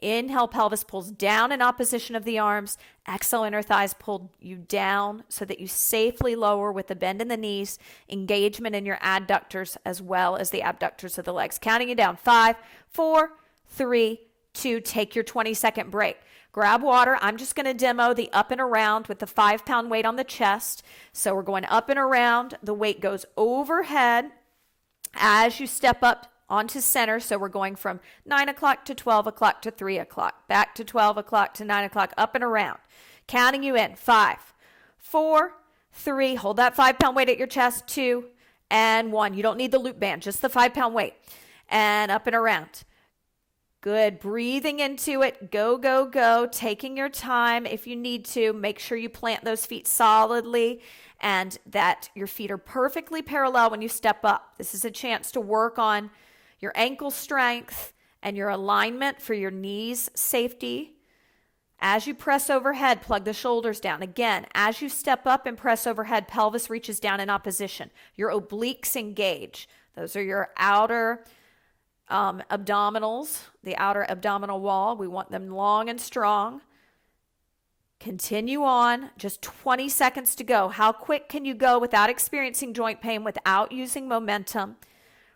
Inhale, pelvis pulls down in opposition of the arms. Exhale, inner thighs pull you down so that you safely lower with the bend in the knees, engagement in your adductors as well as the abductors of the legs. Counting you down. 5, 4, 3, 2. Take your 20-second break. Grab water. I'm just going to demo the up and around with the 5-pound weight on the chest. So we're going up and around. The weight goes overhead as you step up onto center. So we're going from 9 o'clock to 12 o'clock to 3 o'clock, back to 12 o'clock to 9 o'clock, up and around. Counting you in. 5, 4, 3. Hold that 5-pound weight at your chest. 2 and 1. You don't need the loop band, just the 5-pound weight. And up and around. Good. Breathing into it. Go, go, go. Taking your time if you need to. Make sure you plant those feet solidly and that your feet are perfectly parallel when you step up. This is a chance to work on your ankle strength and your alignment for your knees safety. As you press overhead, plug the shoulders down. Again, as you step up and press overhead, pelvis reaches down in opposition. Your obliques engage. Those are your outer abdominals, the outer abdominal wall. We want them long and strong. Continue on. Just 20 seconds to go. How quick can you go without experiencing joint pain, without using momentum?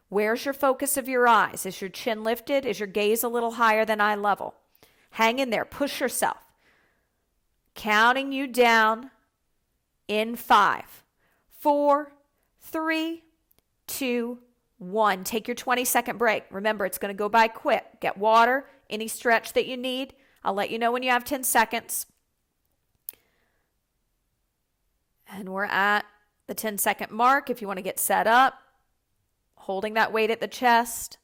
Where's your focus of your eyes? Is your chin lifted? Is your gaze a little higher than eye level? Hang in there. Push yourself. Counting you down in 5, 4, 3, 2, 1. Take your 20-second break. Remember, it's going to go by quick. Get water, any stretch that you need. I'll let you know when you have 10 seconds. And we're at the 10-second mark. If you want to get set up, holding that weight at the chest,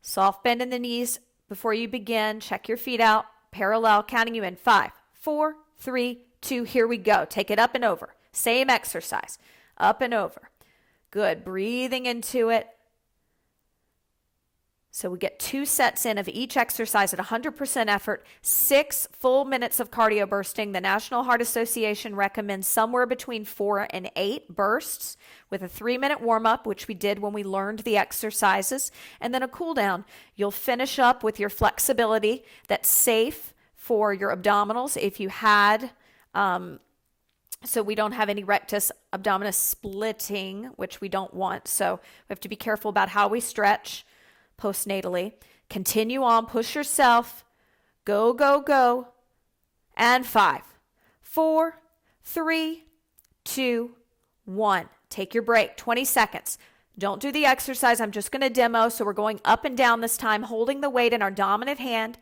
soft bend in the knees before you begin. Check your feet out, parallel, counting you in. 5, 4, 3, 2. Here we go. Take it up and over. Same exercise. Up and over. Good. Breathing into it. So we get 2 sets in of each exercise at 100% effort, 6 full minutes of cardio bursting. The National Heart Association recommends somewhere between 4 and 8 bursts with a 3-minute warm-up, which we did when we learned the exercises, and then a cool down. You'll finish up with your flexibility that's safe for your abdominals if you had, so we don't have any rectus abdominis splitting, which we don't want. So we have to be careful about how we stretch postnatally. Continue on, push yourself. Go, go, go. And 5, 4, 3, 2, 1. Take your break, 20 seconds. Don't do the exercise. I'm just going to demo. So we're going up and down this time, holding the weight in our dominant hand.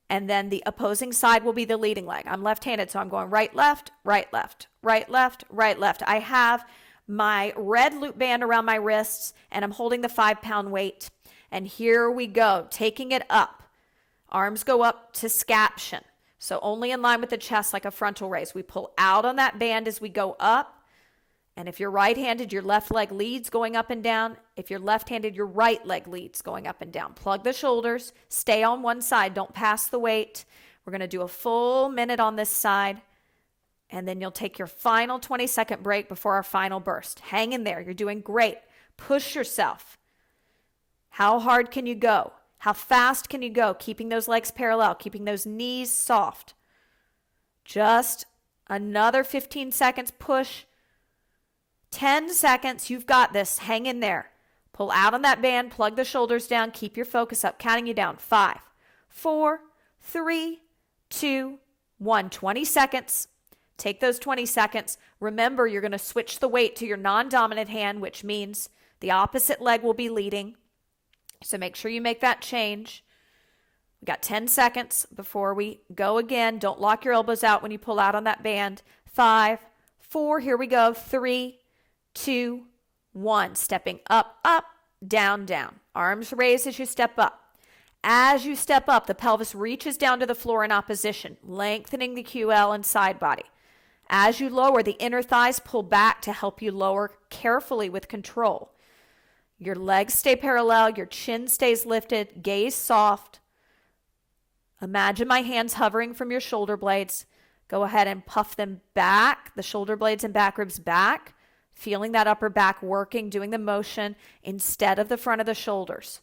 And then the opposing side will be the leading leg. I'm left-handed, so I'm going right, left, right, left, right, left, right, left. I have my red loop band around my wrists, and I'm holding the 5-pound weight. And here we go, taking it up. Arms go up to scaption. So only in line with the chest like a frontal raise. We pull out on that band as we go up. And if you're right-handed, your left leg leads going up and down. If you're left-handed, your right leg leads going up and down. Plug the shoulders. Stay on one side. Don't pass the weight. We're going to do a full minute on this side. And then you'll take your final 20-second break before our final burst. Hang in there. You're doing great. Push yourself. How hard can you go? How fast can you go? Keeping those legs parallel, keeping those knees soft. Just another 15 seconds. Push. 10 seconds. You've got this. Hang in there. Pull out on that band. Plug the shoulders down. Keep your focus up. Counting you down. 5, 4, 3, 2, 1. 20 seconds. Take those 20 seconds. Remember, you're going to switch the weight to your non-dominant hand, which means the opposite leg will be leading. So make sure you make that change. We got 10 seconds before we go again. Don't lock your elbows out when you pull out on that band. 5, 4, here we go. 3, 2, 1. Stepping up, up, down, down. Arms raised as you step up. As you step up, the pelvis reaches down to the floor in opposition, lengthening the QL and side body. As you lower, the inner thighs pull back to help you lower carefully with control. Your legs stay parallel, your chin stays lifted, gaze soft. Imagine my hands hovering from your shoulder blades. Go ahead and puff them back, the shoulder blades and back ribs back, feeling that upper back working, doing the motion instead of the front of the shoulders.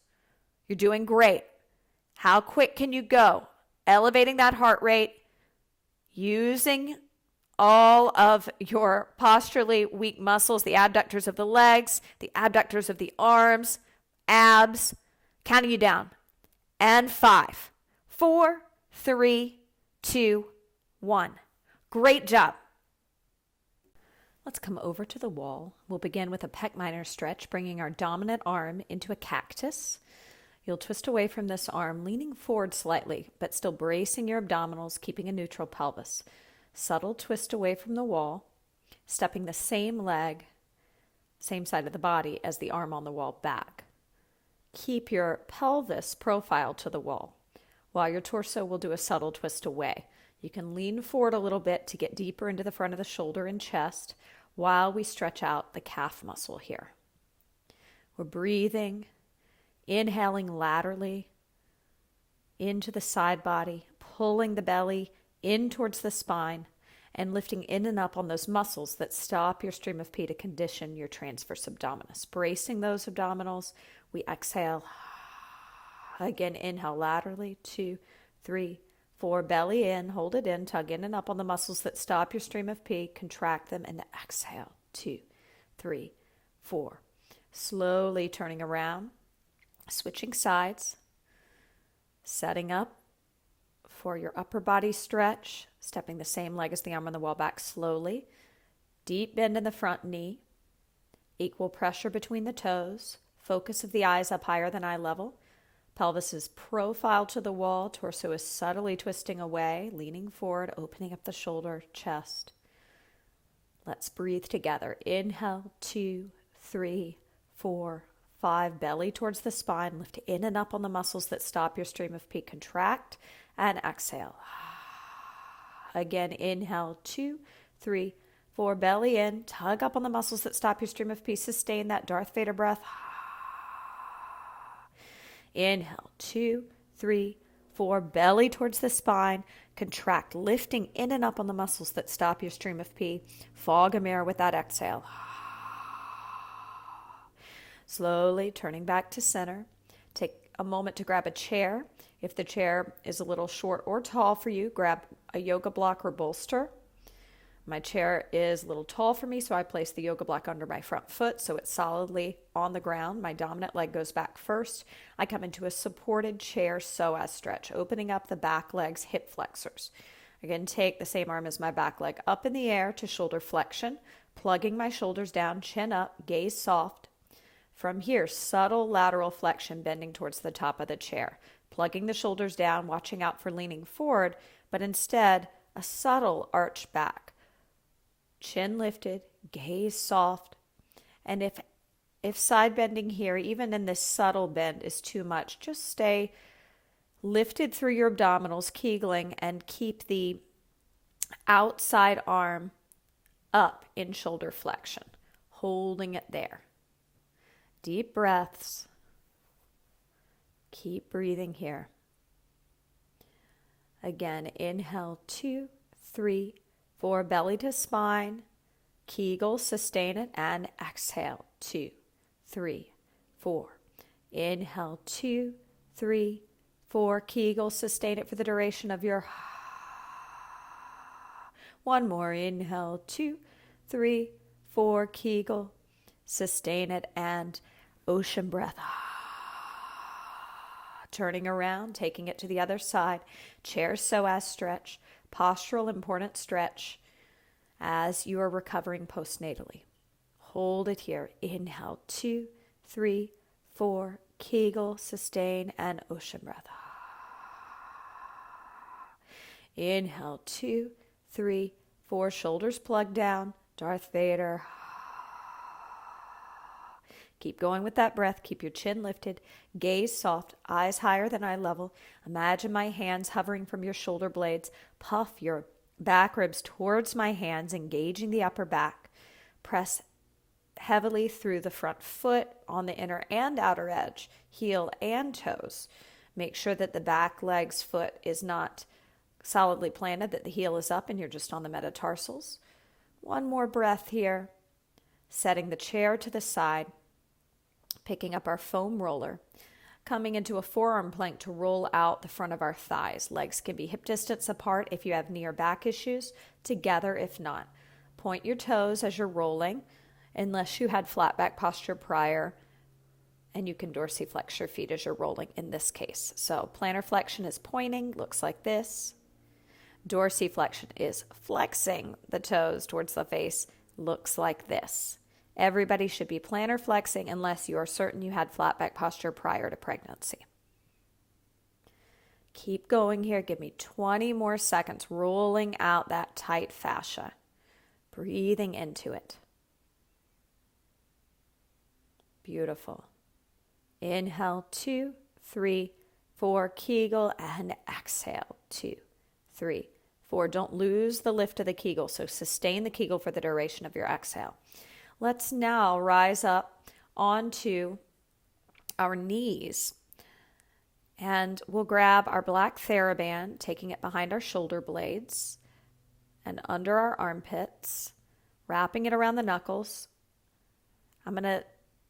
You're doing great. How quick can you go? Elevating that heart rate, using all of your posturally weak muscles, the adductors of the legs, the abductors of the arms, abs, counting you down. And 5, 4, 3, 2, 1. Great job. Let's come over to the wall. We'll begin with a pec minor stretch, bringing our dominant arm into a cactus. You'll twist away from this arm, leaning forward slightly, but still bracing your abdominals, keeping a neutral pelvis. Subtle twist away from the wall, stepping the same leg, same side of the body as the arm on the wall back. Keep your pelvis profile to the wall, while your torso will do a subtle twist away. You can lean forward a little bit to get deeper into the front of the shoulder and chest while we stretch out the calf muscle here. We're breathing. Inhaling laterally into the side body, pulling the belly in towards the spine, and lifting in and up on those muscles that stop your stream of pee to condition your transverse abdominis. Bracing those abdominals, we exhale. Again, inhale laterally, 2, 3, 4, belly in, hold it in, tug in and up on the muscles that stop your stream of pee, contract them, and exhale, 2, 3, 4. Slowly turning around. Switching sides, setting up for your upper body stretch, stepping the same leg as the arm on the wall back slowly. Deep bend in the front knee, equal pressure between the toes, focus of the eyes up higher than eye level. Pelvis is profile to the wall, torso is subtly twisting away, leaning forward, opening up the shoulder, chest. Let's breathe together. Inhale, 2, 3, 4, 5, belly towards the spine, lift in and up on the muscles that stop your stream of pee, contract, and exhale. Again, inhale, 2, 3, 4, belly in, tug up on the muscles that stop your stream of pee, sustain that Darth Vader breath. Inhale, 2, 3, 4, belly towards the spine, contract, lifting in and up on the muscles that stop your stream of pee, fog a mirror with that exhale. Slowly turning back to center. Take a moment to grab a chair. If the chair is a little short or tall for you, grab a yoga block or bolster. My chair is a little tall for me, so I place the yoga block under my front foot so it's solidly on the ground. My dominant leg goes back first. I come into a supported chair psoas stretch, opening up the back legs, hip flexors. Again, take the same arm as my back leg up in the air to shoulder flexion, plugging my shoulders down, chin up, gaze soft. From here, subtle lateral flexion, bending towards the top of the chair, plugging the shoulders down, watching out for leaning forward, but instead a subtle arch back. Chin lifted, gaze soft. And if side bending here, even in this subtle bend, is too much, just stay lifted through your abdominals, kegling, and keep the outside arm up in shoulder flexion, holding it there. Deep breaths. Keep breathing here. Again, inhale, 2, 3, 4, belly to spine. Kegel, sustain it, and exhale, 2, 3, 4. Inhale, 2, 3, 4. Kegel, sustain it for the duration of your. One more. Inhale, 2, 3, 4. Kegel, sustain it, and ocean breath. Turning around, taking it to the other side. Chair psoas stretch. Postural important stretch as you are recovering postnatally. Hold it here. Inhale, 2, 3, 4. Kegel, sustain, and ocean breath. Inhale, 2, 3, 4. Shoulders plugged down. Darth Vader. Keep going with that breath. Keep your chin lifted. Gaze soft. Eyes higher than eye level. Imagine my hands hovering from your shoulder blades. Puff your back ribs towards my hands, engaging the upper back. Press heavily through the front foot on the inner and outer edge, heel and toes. Make sure that the back leg's foot is not solidly planted, that the heel is up and you're just on the metatarsals. One more breath here. Setting the chair to the side, picking up our foam roller, coming into a forearm plank to roll out the front of our thighs. Legs can be hip distance apart if you have knee or back issues, together if not. Point your toes as you're rolling, unless you had flat back posture prior, and you can dorsiflex your feet as you're rolling in this case. So plantar flexion is pointing, looks like this. Dorsiflexion is flexing the toes towards the face, looks like this. Everybody should be plantar flexing unless you are certain you had flat back posture prior to pregnancy. Keep going here. Give me 20 more seconds, rolling out that tight fascia, breathing into it. Beautiful. Inhale, 2, 3, 4, Kegel, and exhale, 2, 3, 4. Don't lose the lift of the Kegel, so sustain the Kegel for the duration of your exhale. Let's now rise up onto our knees, and we'll grab our black Theraband, taking it behind our shoulder blades and under our armpits, wrapping it around the knuckles. I'm going to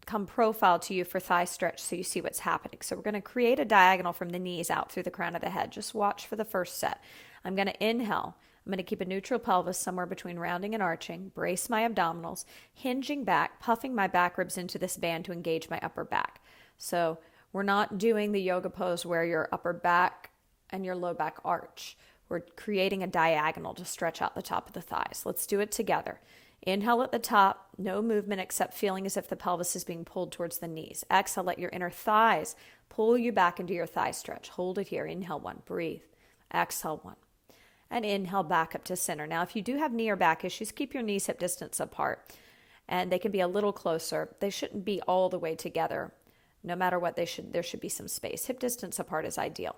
come profile to you for thigh stretch so you see what's happening. So we're going to create a diagonal from the knees out through the crown of the head. Just watch for the first set. I'm going to inhale. I'm going to keep a neutral pelvis somewhere between rounding and arching, brace my abdominals, hinging back, puffing my back ribs into this band to engage my upper back. So we're not doing the yoga pose where your upper back and your low back arch. We're creating a diagonal to stretch out the top of the thighs. Let's do it together. Inhale at the top, no movement except feeling as if the pelvis is being pulled towards the knees. Exhale, let your inner thighs pull you back into your thigh stretch. Hold it here. Inhale, 1. Breathe. Exhale, 1. And inhale back up to center. Now, if you do have knee or back issues, keep your knees hip distance apart. And they can be a little closer. They shouldn't be all the way together. No matter what, there should be some space. Hip distance apart is ideal.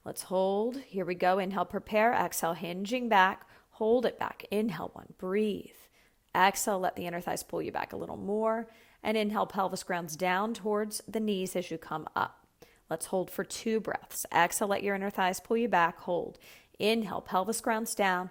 Let's hold. Here we go. Inhale, prepare. Exhale, hinging back. Hold it back. Inhale, 1. Breathe. Exhale, let the inner thighs pull you back a little more. And inhale, pelvis grounds down towards the knees as you come up. Let's hold for 2 breaths. Exhale, let your inner thighs pull you back. Hold. Inhale, pelvis grounds down.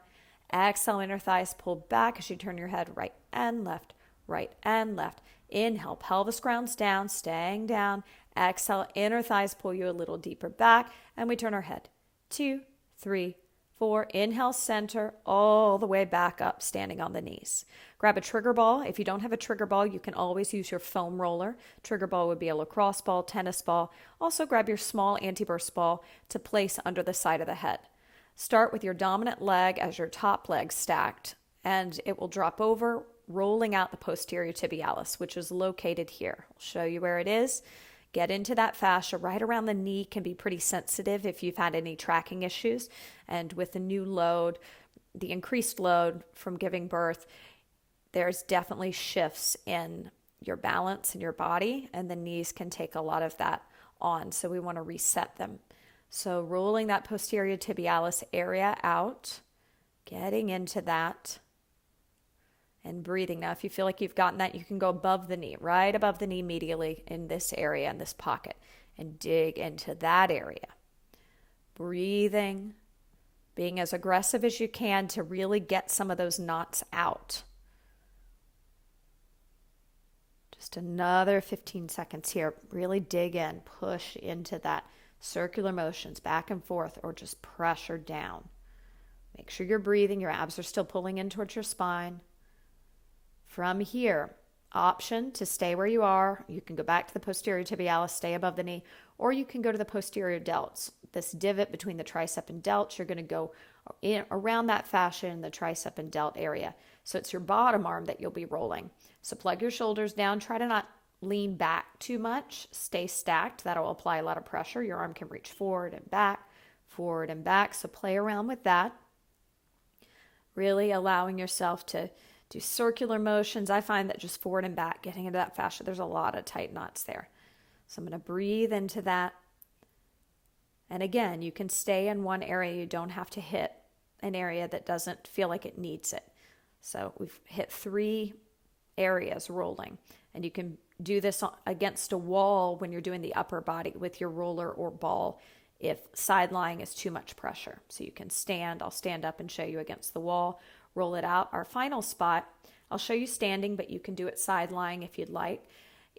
Exhale, inner thighs pull back as you turn your head right and left, right and left. Inhale, pelvis grounds down, staying down. Exhale, inner thighs pull you a little deeper back, and we turn our head. 2, 3, 4. Inhale, center, all the way back up, standing on the knees. Grab a trigger ball. If you don't have a trigger ball, you can always use your foam roller. Trigger ball would be a lacrosse ball, tennis ball. Also grab your small anti-burst ball to place under the side of the head. Start with your dominant leg as your top leg stacked, and it will drop over, rolling out the posterior tibialis, which is located here. I'll show you where it is. Get into that fascia. Right around the knee can be pretty sensitive if you've had any tracking issues. And with the new load, the increased load from giving birth, there's definitely shifts in your balance in your body, and the knees can take a lot of that on. So we want to reset them. So rolling that posterior tibialis area out, getting into that, and breathing. Now, if you feel like you've gotten that, you can go above the knee, right above the knee medially in this area, in this pocket, and dig into that area. Breathing, being as aggressive as you can to really get some of those knots out. Just another 15 seconds here. Really dig in, push into that. Circular motions back and forth, or just pressure down. Make sure you're breathing. Your abs are still pulling in towards your spine. From here, option to stay where you are. You can go back to the posterior tibialis, stay above the knee, or you can go to the posterior delts. This divot between the tricep and delts, you're going to go around that fascia in the tricep and delt area. So it's your bottom arm that you'll be rolling. So plug your shoulders down. Try to not lean back too much. Stay stacked. That'll apply a lot of pressure. Your arm can reach forward and back, so play around with that. Really allowing yourself to do circular motions. I find that just forward and back, getting into that fascia, there's a lot of tight knots there. So I'm going to breathe into that. And again, you can stay in one area. You don't have to hit an area that doesn't feel like it needs it. So we've hit 3 areas rolling. And you can do this against a wall when you're doing the upper body with your roller or ball if side lying is too much pressure. So you can stand. I'll stand up and show you against the wall. Roll it out. Our final spot, I'll show you standing, but you can do it side lying if you'd like,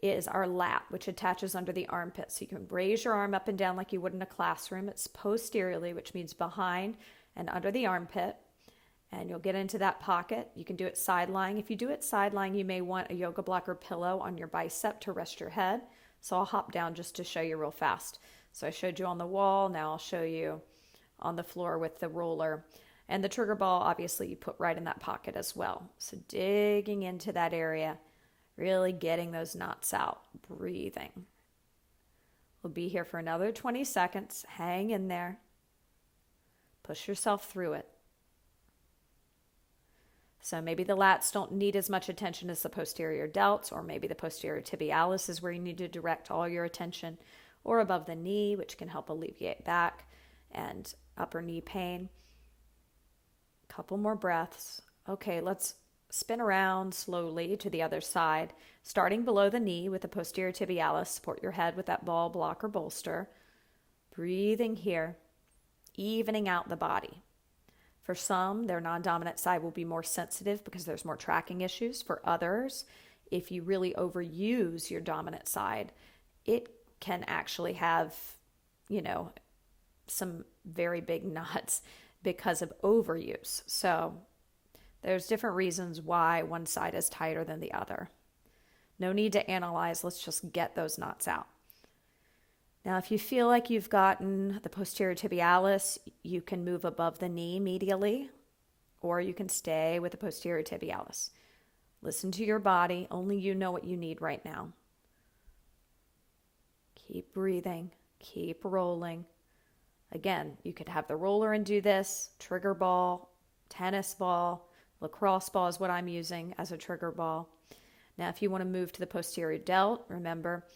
is our lat, which attaches under the armpit. So you can raise your arm up and down like you would in a classroom. It's posteriorly, which means behind and under the armpit. And you'll get into that pocket. You can do it side lying. If you do it side lying, you may want a yoga block or pillow on your bicep to rest your head. So I'll hop down just to show you real fast. So I showed you on the wall. Now I'll show you on the floor with the roller. And the trigger ball, obviously, you put right in that pocket as well. So digging into that area, really getting those knots out, breathing. We'll be here for another 20 seconds. Hang in there. Push yourself through it. So maybe the lats don't need as much attention as the posterior delts, or maybe the posterior tibialis is where you need to direct all your attention, or above the knee, which can help alleviate back and upper knee pain. Couple more breaths. Okay, let's spin around slowly to the other side, starting below the knee with the posterior tibialis. Support your head with that ball, block, or bolster. Breathing here, evening out the body. For some, their non-dominant side will be more sensitive because there's more tracking issues. For others, if you really overuse your dominant side, it can actually have, some very big knots because of overuse. So there's different reasons why one side is tighter than the other. No need to analyze. Let's just get those knots out. Now, if you feel like you've gotten the posterior tibialis, you can move above the knee medially, or you can stay with the posterior tibialis. Listen to your body. Only you know what you need right now. Keep breathing. Keep rolling. Again, you could have the roller and do this, trigger ball, tennis ball, lacrosse ball is what I'm using as a trigger ball. Now, if you want to move to the posterior delt, remember,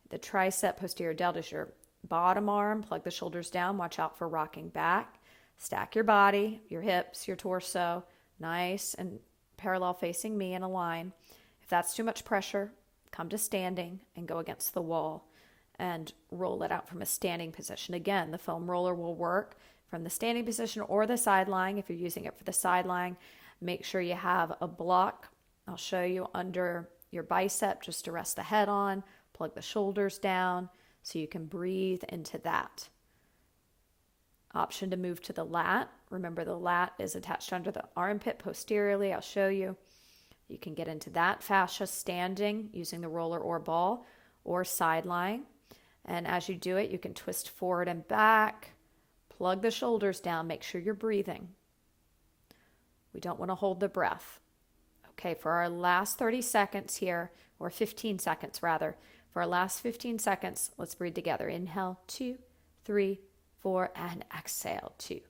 the tricep posterior delt is your bottom arm. Plug the shoulders down. Watch out for rocking back. Stack your body, your hips, your torso, nice and parallel facing me in a line. If that's too much pressure, come to standing and go against the wall and roll it out from a standing position. Again, the foam roller will work from the standing position or the side lying. If you're using it for the side lying, make sure you have a block. I'll show you under your bicep just to rest the head on. Plug the shoulders down so you can breathe into that. Option to move to the lat. Remember, the lat is attached under the armpit posteriorly. I'll show you. You can get into that fascia standing using the roller or ball or side lying. And as you do it, you can twist forward and back. Plug the shoulders down. Make sure you're breathing. We don't want to hold the breath. Okay, for our last 30 seconds here, or 15 seconds rather, for our last 15 seconds, let's breathe together. Inhale, 2, 3, 4, and exhale, 2,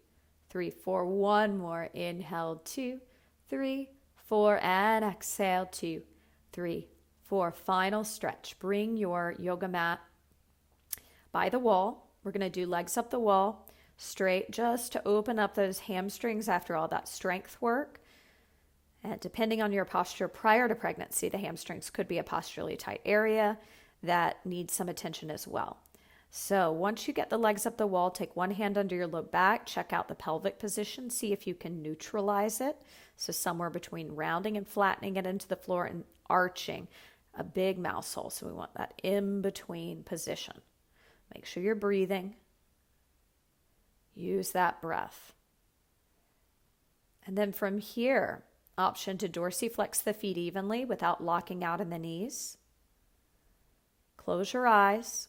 3, 4. One more. Inhale, 2, 3, 4, and exhale, 2, 3, 4. Final stretch. Bring your yoga mat by the wall. We're going to do legs up the wall, straight, just to open up those hamstrings after all that strength work. And depending on your posture prior to pregnancy, the hamstrings could be a posturally tight area that needs some attention as well. So once you get the legs up the wall, take one hand under your low back, check out the pelvic position, see if you can neutralize it. So somewhere between rounding and flattening it into the floor and arching, a big mouse hole. So we want that in-between position. Make sure you're breathing. Use that breath. And then from here, option to dorsiflex the feet evenly without locking out in the knees. Close your eyes.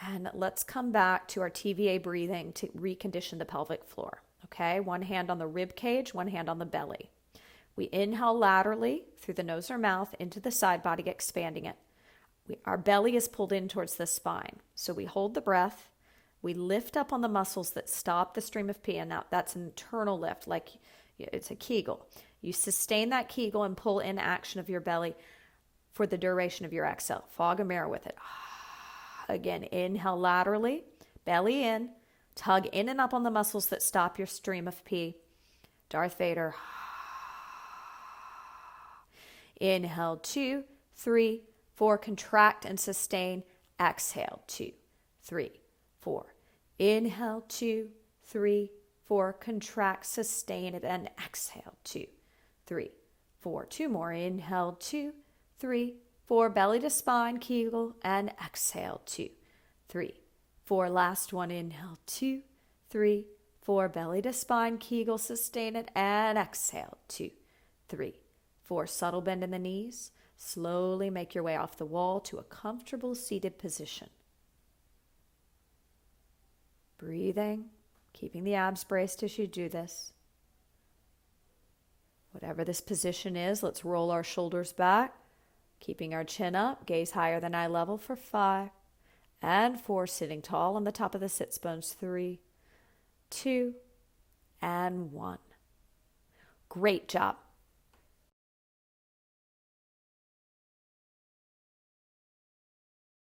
And let's come back to our TVA breathing to recondition the pelvic floor. Okay, one hand on the rib cage, one hand on the belly. We inhale laterally through the nose or mouth into the side body, expanding it. Our belly is pulled in towards the spine. So we hold the breath. We lift up on the muscles that stop the stream of pee, and now that's an internal lift, like it's a Kegel. You sustain that Kegel and pull in action of your belly for the duration of your exhale. Fog a mirror with it. Again, inhale laterally, belly in, tug in and up on the muscles that stop your stream of pee. Darth Vader. Inhale, 2, 3, 4. Contract and sustain. Exhale, 2, 3, 4. Inhale, 2, 3, 4. Contract, sustain it, and exhale, 2, 3, 4. 2 more. Inhale, 2, 3, 4. Belly to spine, Kegel, and exhale, 2, 3, 4. Last one. Inhale, 2, 3, 4. Belly to spine, Kegel, sustain it, and exhale, 2, 3, 4. Subtle bend in the knees. Slowly make your way off the wall to a comfortable seated position. Breathing, keeping the abs braced as you do this. Whatever this position is, let's roll our shoulders back, keeping our chin up, gaze higher than eye level for 5 and 4, sitting tall on the top of the sits bones, 3, 2, and 1. Great job.